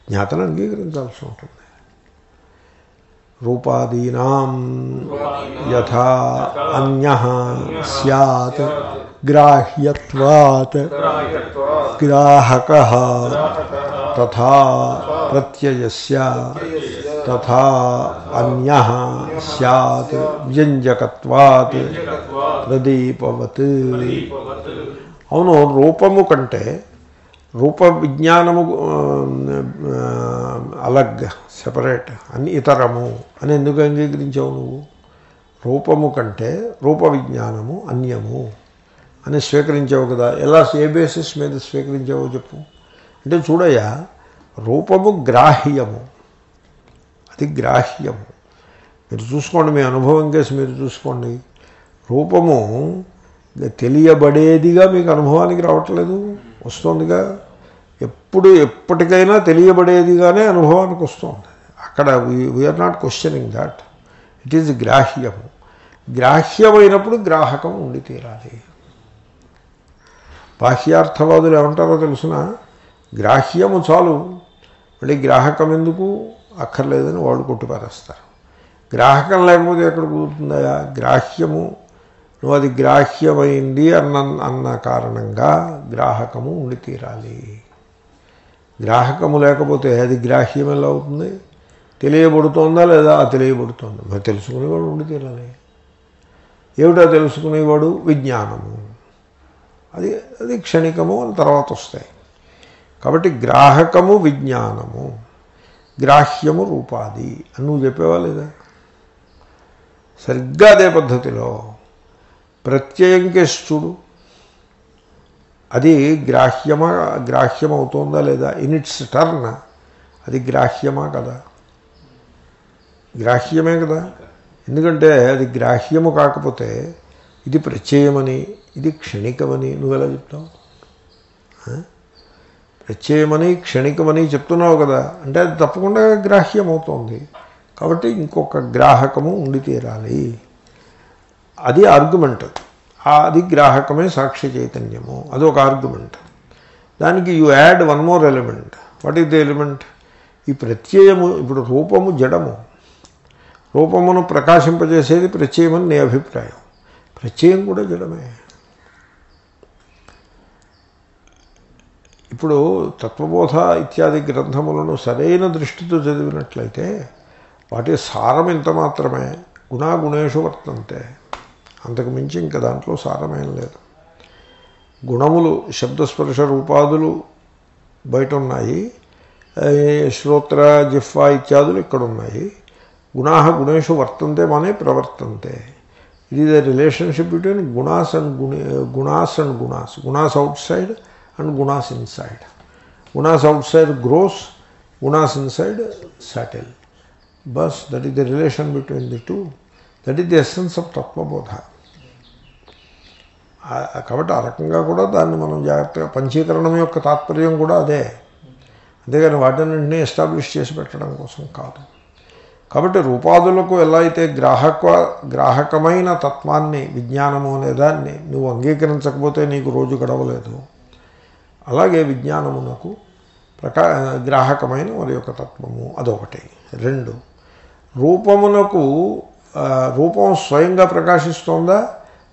జ్ఞాతను అంగీకరించాల్సి ఉంటుంది. రూపాదీనాం యథా అన్యః స్యాత్ గ్రాహ్యత్వాత్ గ్రాహకః తథా ప్రత్యయస్య తథా అన్యః స్యాత్ వ్యంజకత్వాత్ ప్రదీపవత్. అవును, రూపము కంటే రూప విజ్ఞానము అలగ్, సెపరేట్, అని ఇతరము అని ఎందుకు అంగీకరించావు నువ్వు? రూపము కంటే రూప విజ్ఞానము అన్యము అని స్వీకరించావు కదా. ఎలా, ఏ బేసిస్ మీద స్వీకరించావో చెప్పు. అంటే చూడయ్యా, రూపము గ్రాహ్యము, అది గ్రాహ్యము. మీరు చూసుకోండి, మీ అనుభవం కేసు మీరు చూసుకోండి. రూపము తెలియబడేదిగా మీకు అనుభవానికి రావట్లేదు, వస్తుందిగా. ఎప్పటికైనా తెలియబడేదిగానే అనుభవానికి వస్తుంది. అక్కడ we are not questioning that. It is గ్రాహ్యము. గ్రాహ్యమైనప్పుడు గ్రాహకం ఉండి తీరాలి. బాహ్యార్థవాదులు ఏమంటారో తెలుసిన, గ్రాహ్యము చాలు, మళ్ళీ గ్రాహకం ఎందుకు అక్కర్లేదని వాళ్ళు కొట్టిపారేస్తారు. గ్రాహకం లేకపోతే ఎక్కడ కుదురుతుందా? గ్రాహ్యము, నువ్వు అది గ్రాహ్యమైంది అన్న కారణంగా గ్రాహకము ఉండి తీరాలి. గ్రాహకము లేకపోతే అది గ్రాహ్యం ఎలా అవుతుంది? తెలియబడుతోందా లేదా? తెలియబడుతోంది, మరి తెలుసుకునేవాడు ఉండి తీరాలి. ఏమిటో తెలుసుకునేవాడు? విజ్ఞానము. అది అది క్షణికము, అని తర్వాత వస్తాయి. కాబట్టి గ్రాహకము విజ్ఞానము, గ్రాహ్యము రూపాది అని నువ్వు చెప్పేవా లేదా? సరిగ్గా అదే పద్ధతిలో ప్రత్యయం కేసు చూడు. అది గ్రాహ్యమవుతోందా లేదా? ఇన్ ఇట్స్ టర్న్ అది గ్రాహ్యమా కదా? గ్రాహ్యమే కదా. ఎందుకంటే అది గ్రాహ్యము కాకపోతే ఇది ప్రత్యయమని, ఇది క్షణికమని నువ్వెలా చెప్తావు? ప్రత్యయమని క్షణికమని చెప్తున్నావు కదా, అంటే అది తప్పకుండా గ్రాహ్యమవుతోంది. కాబట్టి ఇంకొక గ్రాహకము ఉండి తీరాలి. అది ఆర్గ్యుమెంట్. అది గ్రాహకమే సాక్షి చైతన్యము, అదొక ఆర్గ్యుమెంట్. దానికి you add one more element. What is the element? ఈ ప్రత్యయము. ఇప్పుడు రూపము జడము, రూపమును ప్రకాశింపజేసేది ప్రత్యయమని నీ అభిప్రాయం. ప్రత్యయం కూడా జడమే. ఇప్పుడు తత్వబోధ ఇత్యాది గ్రంథములను సరైన దృష్టితో చదివినట్లయితే వాటి సారం ఇంత మాత్రమే. గుణాగుణేషు వర్తంతే, అంతకు మించి ఇంకా దాంట్లో సారమేం లేదు. గుణములు, శబ్దస్పర్శ రూపాదులు బయట ఉన్నాయి, శ్రోత్ర జిహ్వా ఇత్యాదులు ఇక్కడ ఉన్నాయి. గుణా గుణేషు వర్తంతే మానే ప్రవర్తంతే. It is the relationship between గుణాస్ అండ్ గుణాస్. గుణాస్ అవుట్ సైడ్ అండ్ గుణాస్ ఇన్సైడ్. గుణాస్ అవుట్ సైడ్ గ్రోస్, గుణాస్ ఇన్సైడ్ సెటిల్. బస్, that is the relation between the two. That is the essence of తత్వబోధ. కాబట్టి ఆ రకంగా కూడా దాన్ని మనం జాగ్రత్తగా, పంచీకరణం యొక్క తాత్పర్యం కూడా అదే, అంతేగాని వాటిని ఎస్టాబ్లిష్ చేసి పెట్టడం కోసం కాదు. కాబట్టి రూపాదులకు ఎలా అయితే గ్రాహకమైన తత్వాన్ని, విజ్ఞానము అనే దాన్ని నువ్వు అంగీకరించకపోతే నీకు రోజు గడవలేదు, అలాగే విజ్ఞానమునకు గ్రాహకమైన మరి యొక్క తత్వము అదొకటి. రెండు, రూపమునకు రూపం స్వయంగా ప్రకాశిస్తోందా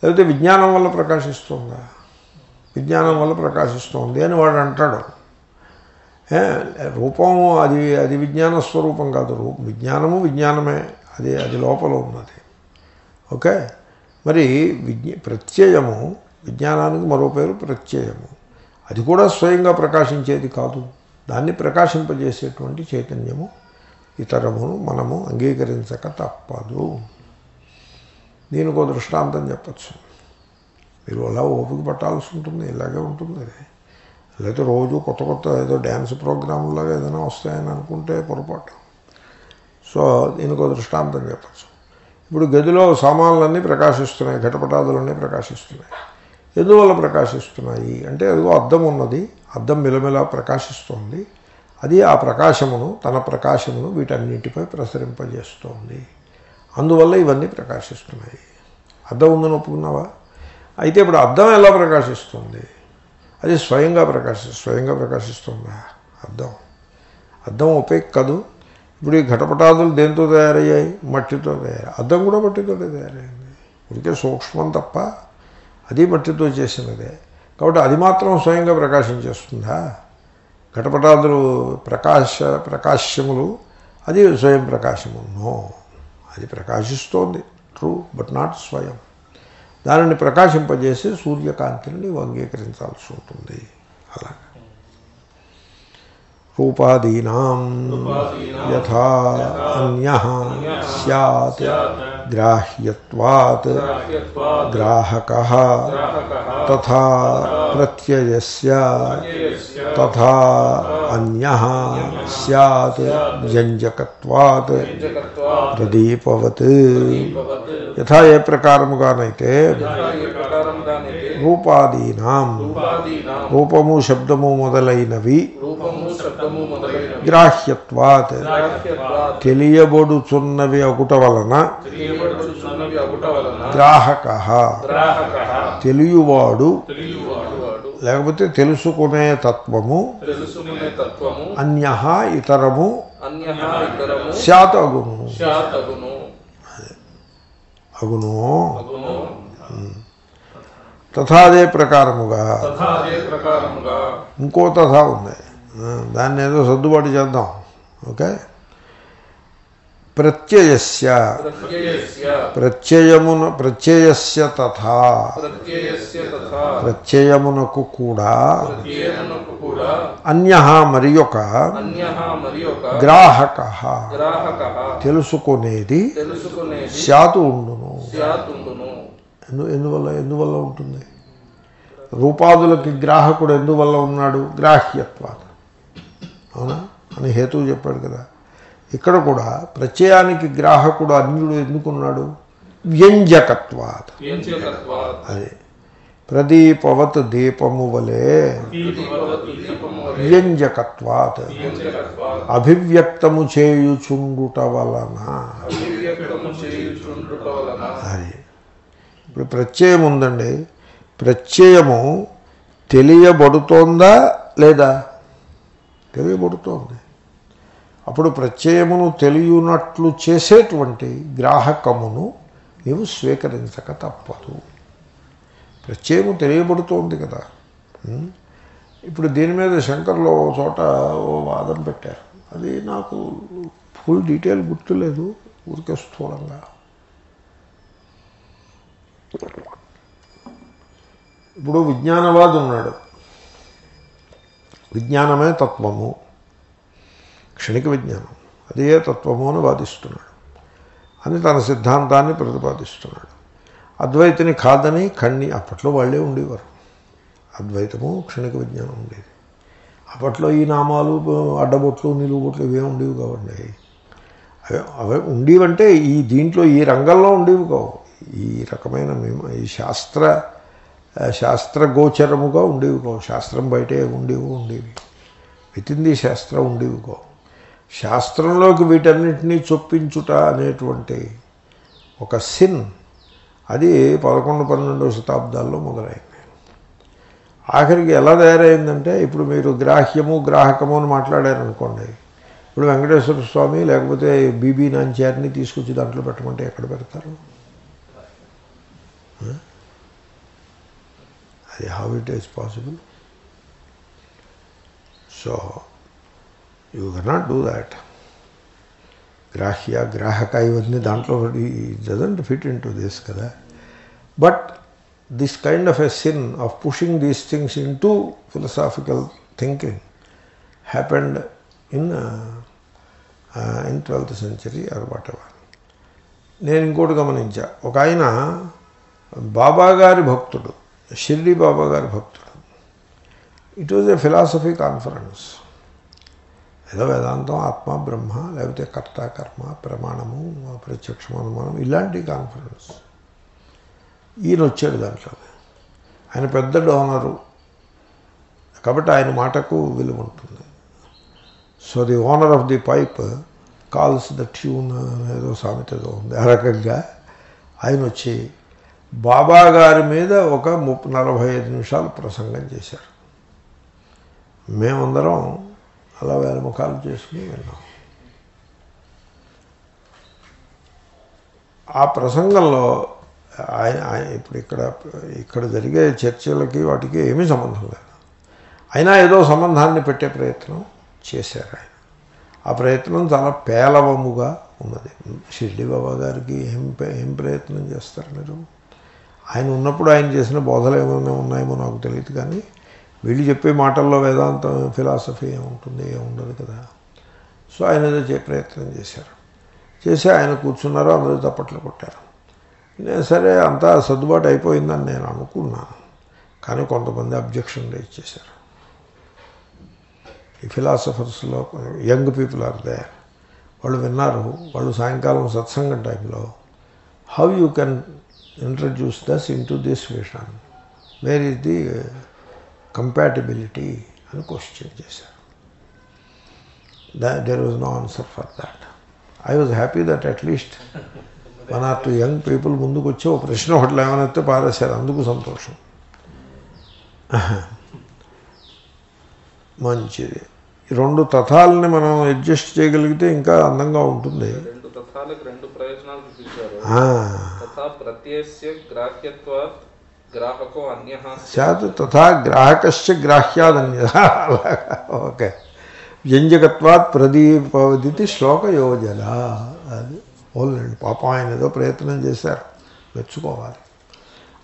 లేకపోతే విజ్ఞానం వల్ల ప్రకాశిస్తోందా? విజ్ఞానం వల్ల ప్రకాశిస్తోంది అని వాడు అంటాడు. రూపం అది విజ్ఞాన స్వరూపం కాదు. విజ్ఞానము విజ్ఞానమే, అది లోపల ఉన్నది. ఓకే. మరి ప్రత్యయము, విజ్ఞానానికి మరో పేరు ప్రత్యయము, అది కూడా స్వయంగా ప్రకాశించేది కాదు. దాన్ని ప్రకాశింపజేసేటువంటి చైతన్యము ఇతరమును మనము అంగీకరించక తప్పదు. దీనికి ఒక దృష్టాంతం చెప్పచ్చు. మీరు అలా ఓపిక పట్టాల్సి ఉంటుంది, ఇలాగే ఉంటుంది. లేకపోతే రోజు కొత్త కొత్త ఏదో డ్యాన్స్ ప్రోగ్రాంలాగా ఏదైనా వస్తాయని అనుకుంటే పొరపాటు. సో దీనికి దృష్టాంతం చెప్పచ్చు. ఇప్పుడు గదిలో సామాన్లన్నీ ప్రకాశిస్తున్నాయి, ఘటపటాదులన్నీ ప్రకాశిస్తున్నాయి. ఎందువల్ల ప్రకాశిస్తున్నాయి అంటే అదిగో అద్దం ఉన్నది, అద్దం మిలమిలా ప్రకాశిస్తోంది. అది ఆ ప్రకాశమును, తన ప్రకాశమును వీటన్నింటిపై ప్రసరింపజేస్తోంది. అందువల్ల ఇవన్నీ ప్రకాశిస్తున్నాయి. అద్దం ఉందని ఒప్పుకున్నావా? అయితే ఇప్పుడు అద్దం ఎలా ప్రకాశిస్తుంది? అది స్వయంగా ప్రకాశిస్తుందా? అద్దం ఒపేక్ కాదు. ఇప్పుడు ఈ ఘటపటాదులు దేంతో తయారయ్యాయి? మట్టితో తయారయ్యాయి. అద్దం కూడా మట్టితో తయారైంది. ఇదికే సూక్ష్మం తప్ప అది మట్టితో చేసినదే. కాబట్టి అది మాత్రం స్వయంగా ప్రకాశించేస్తుందా? ఘటపటాదులు ప్రకాశ్యములు, అది స్వయం ప్రకాశము? నో, అది ప్రకాశిస్తోంది, ట్రూ, బట్ నాట్ స్వయం. దానిని ప్రకాశింపజేసి సూర్యకాంతిని నీవు అంగీకరించాల్సి ఉంటుంది. అలాగే రూపాదీనాం యథా అన్యః స్యాత్ గ్రాహ్యత్వాత్ గ్రాహకః తథా ప్రత్యయస్య తథా అన్యః స్యాత్ వ్యంజకత్వాత్ ప్రదీపవత్. యథా ఏ ప్రకారముగానైతే రూపాదీనాం రూపము శబ్దము మొదలైనవి గ్రాహ్యత్వాత్ తెలియబడుచున్నవి అగుట వలన గ్రాహకః తెలియవాడు లేకపోతే తెలుసుకునే తత్వము అన్యః ఇతరము స్యాత్ అగును. తథాదే ప్రకారముగా ఇంకో తథా ఉంది, దాన్ని ఏదో సర్దుబాటు చేద్దాం. ఓకే. ప్రత్యయస్య తథా ప్రత్యయమునకు కూడా అన్యః మరియొక గ్రాహకః తెలుసుకునేది స్యాతు ఉండును. ఎందువల్ల ఉంటుంది? రూపాదులకి గ్రాహకుడు ఎందువల్ల ఉన్నాడు? గ్రాహ్యత్వాత్, అవునా అని హేతువు చెప్పాడు కదా. ఇక్కడ కూడా ప్రత్యయానికి గ్రాహకుడు అన్యుడు ఎందుకున్నాడు? వ్యంజకత్వాత్. అదే ప్రదీపవత్ దీపము వలె వ్యంజకత్వాత్ అభివ్యక్తము చేయుచుండుట వలన. అది ఇప్పుడు ప్రత్యయం ఉందండి, ప్రత్యయము తెలియబడుతోందా లేదా? తెలియబడుతోంది. అప్పుడు ప్రత్యయమును తెలియనట్లు చేసేటువంటి గ్రాహకమును నీవు స్వీకరించక తప్పదు. ప్రత్యయము తెలియబడుతోంది కదా. ఇప్పుడు దీని మీద శంకర్లో చోట ఓ వాదన పెట్టారు. అది నాకు ఫుల్ డీటెయిల్ గుర్తులేదు, ఊరికే స్థూలంగా. ఇప్పుడు విజ్ఞానవాది ఉన్నాడు, విజ్ఞానమే తత్వము, క్షణిక విజ్ఞానం అదే తత్వము అని వాదిస్తున్నాడు, అని తన సిద్ధాంతాన్ని ప్రతిపాదిస్తున్నాడు. అద్వైతిని కాదని అప్పట్లో వాళ్ళే ఉండేవారు. అద్వైతము క్షణిక విజ్ఞానం ఉండేది. అప్పట్లో ఈ నామాలు అడ్డబొట్లు నిలువుబొట్లు ఇవే ఉండేవి కావండి. అవి ఉండేవంటే ఈ దీంట్లో ఈ రంగంలో ఉండేవి కావు. ఈ రకమైన ఈ శాస్త్రగోచరముగా ఉండేవి కావు. శాస్త్రం బయటే ఉండేవి వితింది శాస్త్రం ఉండేవి కావు. శాస్త్రంలోకి వీటన్నిటినీ చొప్పించుట అనేటువంటి ఒక సిన్ అది 11-12వ శతాబ్దాల్లో మొదలైంది. ఆఖరికి ఎలా తయారైందంటే ఇప్పుడు మీరు గ్రాహ్యము గ్రాహకము అని మాట్లాడారనుకోండి, ఇప్పుడు వెంకటేశ్వర స్వామి లేకపోతే బీబీ నాంచారిని తీసుకొచ్చి దాంట్లో పెట్టమంటే ఎక్కడ పెడతారు? అది how it is possible? So you cannot do that. గ్రాహ్య గ్రాహక ఇవన్నీ దాంట్లో doesn't fit into this కదా. But this kind of a sin of pushing these things into philosophical thinking happened in 12th century or whatever. నేను ఇంకోటి గమనించా, ఒక ఆయన బాబాగారి భక్తుడు, షిర్డీ బాబాగారి భక్తుడు. It was a philosophy conference. ఏదో వేదాంతం, ఆత్మ బ్రహ్మ, లేకపోతే కర్త కర్మ, ప్రమాణము, ప్రత్యక్షం, అనుమానం, ఇలాంటి కాన్ఫరెన్స్. ఈయన వచ్చాడు దాంట్లో. ఆయన పెద్ద డోనరు కాబట్టి ఆయన మాటకు విలువ ఉంటుంది. So the owner of the pipe calls the tune, ఏదో సామెత ఏదో ఉంది. ఆ రకంగా ఆయన వచ్చి బాబా గారి మీద ఒక 45 నిమిషాలు ప్రసంగం చేశారు. మేమందరం అలా వేల ముఖాలు చేసుకుని విన్నాం. ఆ ప్రసంగంలో ఆయన ఇప్పుడు ఇక్కడ జరిగే చర్చలకి వాటికి ఏమీ సంబంధం లేదు. అయినా ఏదో సంబంధాన్ని పెట్టే ప్రయత్నం చేశారు ఆయన. ఆ ప్రయత్నం చాలా పేలవముగా ఉన్నది. షిర్డీ బాబా గారికి ఏం ప్రయత్నం చేస్తారు మీరు? ఆయన ఉన్నప్పుడు ఆయన చేసిన బోధలు ఏమైనా ఉన్నాయేమో నాకు తెలియదు, కానీ వీళ్ళు చెప్పే మాటల్లో వేదాంతం, ఫిలాసఫీ ఏముంటుంది? ఏముండదు కదా. సో ఆయన ఏదో ప్రయత్నం చేశారు. చేసి ఆయన కూర్చున్నారు, అందరూ తప్పట్లు కొట్టారు. నేను సరే అంతా సర్దుబాటు అయిపోయిందని నేను అనుకున్నాను, కానీ కొంతమంది అబ్జెక్షన్ రేజ్ చేశారు. ఈ ఫిలాసఫర్స్లో యంగ్ పీపుల్ ఆర్ దేర్. వాళ్ళు విన్నారు. వాళ్ళు సాయంకాలం సత్సంగం టైంలో how you can introduce this into this vision, where is the compatibility అని క్వశ్చన్ చేశారు. There was no answer for that. I was happy that at least 1 or 2 young people ముందుకు వచ్చి ఒక ప్రశ్న ఒకటి లేవనైతే పారేశారు. అందుకు సంతోషం. మంచిది. ఈ 2 తథాలని మనం అడ్జస్ట్ చేయగలిగితే ఇంకా అందంగా ఉంటుంది. 2 తథాలకు 2 ప్రయోజనాలు చూపించారు. తథా ప్రత్యయస్య గ్రాహ్యత్వాత్ గ్రాహకో అన్యః స్యాత్ తథా గ్రాహకస్య గ్రాహ్యాదన్యః. ఓకే. వ్యంజకత్వాత్ ప్రదీపవదితి శ్లోకయోజన. అది ఓన్లండి. పాపం ఆయన ఏదో ప్రయత్నం చేశారు, మెచ్చుకోవాలి.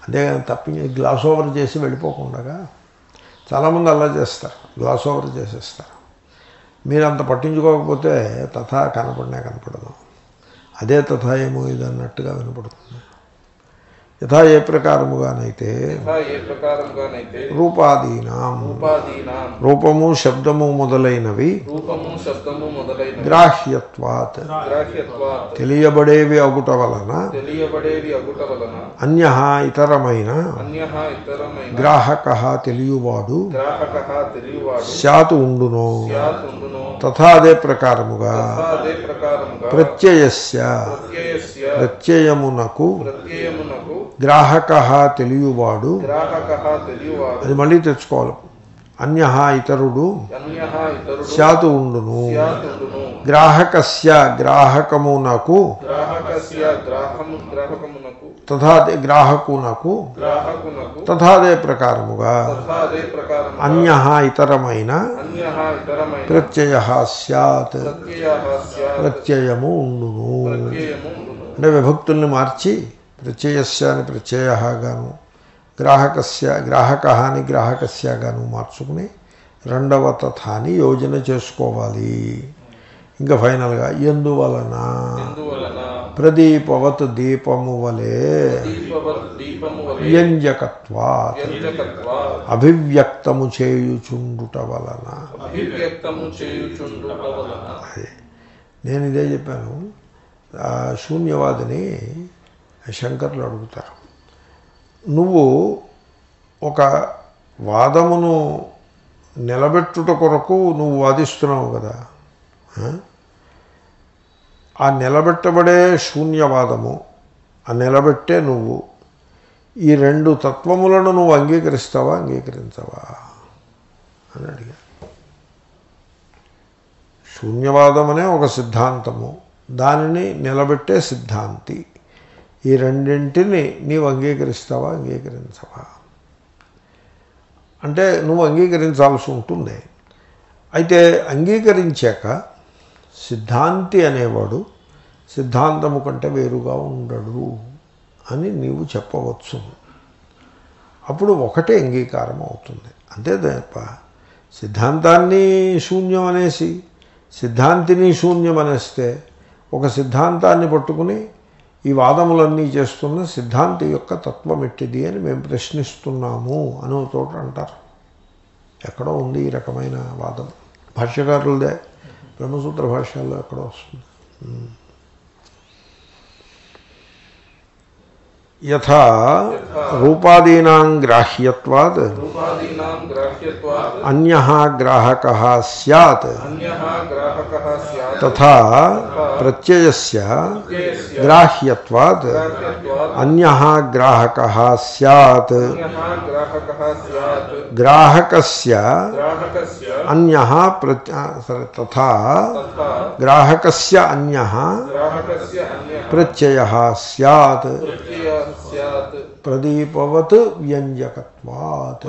అంతేగాని తప్పించి గ్లాస్ ఓవర్ చేసి వెళ్ళిపోకుండా, చాలామంది అలా చేస్తారు, గ్లాస్ ఓవర్ చేసేస్తారు. మీరు అంత పట్టించుకోకపోతే తథా కనపడదు. అదే తథా ఏమో ఇది అన్నట్టుగా వినపడుతుంది. యథా ఏ ప్రకారముగానైతే రూపాదీనాం, రూపము శబ్దము మొదలైనవి గ్రాహ్యత్వాత్, తెలియబడేవి అగుట వలన అన్యః ఇతరమైన గ్రాహకః తెలియవాడు స్యాత్ ఉండునో. తథా అదే ప్రకారముగా ప్రత్యయస్య, ప్రత్యయమునకు గ్రాహకః తెలియవాడు, అది మళ్ళీ తెచ్చుకోవాలి. అన్యః ఇతరుడు స్యాతు ఉండును. గ్రాహకస్య గ్రాహకమునకు, తథాదే గ్రాహకునకు, తథాదే ప్రకారముగా అన్యః ఇతరమైన ప్రత్యయః స్యాత్, ప్రత్యయము ఉండును. అంటే విభక్తుల్ని మార్చి ప్రత్యయస్య అని ప్రత్యయః గాను, గ్రాహకస్య గ్రాహకః అని గ్రాహకస్య గాను మార్చుకుని 2వ తథాని యోజన చేసుకోవాలి. ఇంకా ఫైనల్గా ఎందువలన ప్రదీపవత్ దీపము వలె వ్యంజకత్వాత్ అభివ్యక్తము చేయుచుండుట వలన. నేను ఇదే చెప్పాను. శూన్యవాదిని శంకర్లు అడుగుతారు, నువ్వు ఒక వాదమును నిలబెట్టుట కొరకు నువ్వు వాదిస్తున్నావు కదా, ఆ నిలబెట్టబడే శూన్యవాదము, ఆ నిలబెట్టే నువ్వు ఈ 2 తత్వములను నువ్వు అంగీకరిస్తావా అంగీకరించవా అని అడిగా. శూన్యవాదం అనే ఒక సిద్ధాంతము, దానిని నిలబెట్టే సిద్ధాంతి, ఈ రెండింటిని నీవు అంగీకరిస్తావా అంగీకరించవా అంటే నువ్వు అంగీకరించాల్సి ఉంటుంది. అయితే అంగీకరించాక సిద్ధాంతి అనేవాడు సిద్ధాంతము కంటే వేరుగా ఉండడు అని నీవు చెప్పవచ్చు. అప్పుడు ఒకటే అంగీకారం అవుతుంది. అంతే తప్ప సిద్ధాంతాన్ని శూన్యం అనేసి సిద్ధాంతిని శూన్యం అనేస్తే ఒక సిద్ధాంతాన్ని పట్టుకుని ఈ వాదములన్నీ చేస్తున్న సిద్ధాంతి యొక్క తత్వం ఎట్టిది అని మేము ప్రశ్నిస్తున్నాము అని చోట అంటారు. ఎక్కడో ఉంది ఈ రకమైన వాదం. భాష్యకారులదే, బ్రహ్మసూత్ర భాష్యాల్లో ఎక్కడో వస్తుంది. యథా రూపాదీనాం గ్రాహ్యత్వాత్ అన్యః గ్రాహకः స్యాత్ తథా ప్రత్యయస్య గ్రాహ్యత్వాత్ అన్యః గ్రాహకः స్యాత్ గ్రాహకస్య అన్యః తథా గ్రాహకస్య అన్యః ప్రత్యయः స్యాత్ ప్రదీపవత్ వ్యంజకత్వాత్.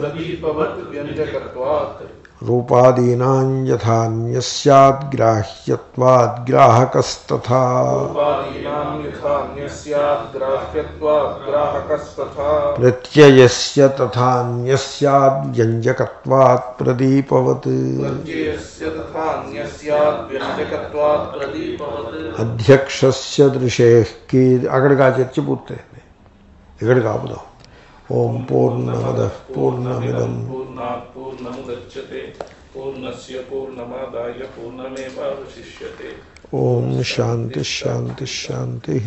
రూపాదీనాం యథాన్యః స్యాద్ గ్రాహ్యత్వాద్ గ్రాహకస్తథా ప్రత్యయస్య తథాన్యః స్యాద్ వ్యంజకత్వాత్ ప్రదీపవత్. అధ్యక్షస్య దృశేః అక్కడికి ఆ చర్చ పూర్తయింది. ఇక్కడికి ఆపుదాం. ఓం పూర్ణమదః పూర్ణమిదం పూర్ణముదచ్యతే పూర్ణస్య పూర్ణమాదాయ పూర్ణమేవావశిష్యతే. ఓం శాంతి శాంతి శాంతి.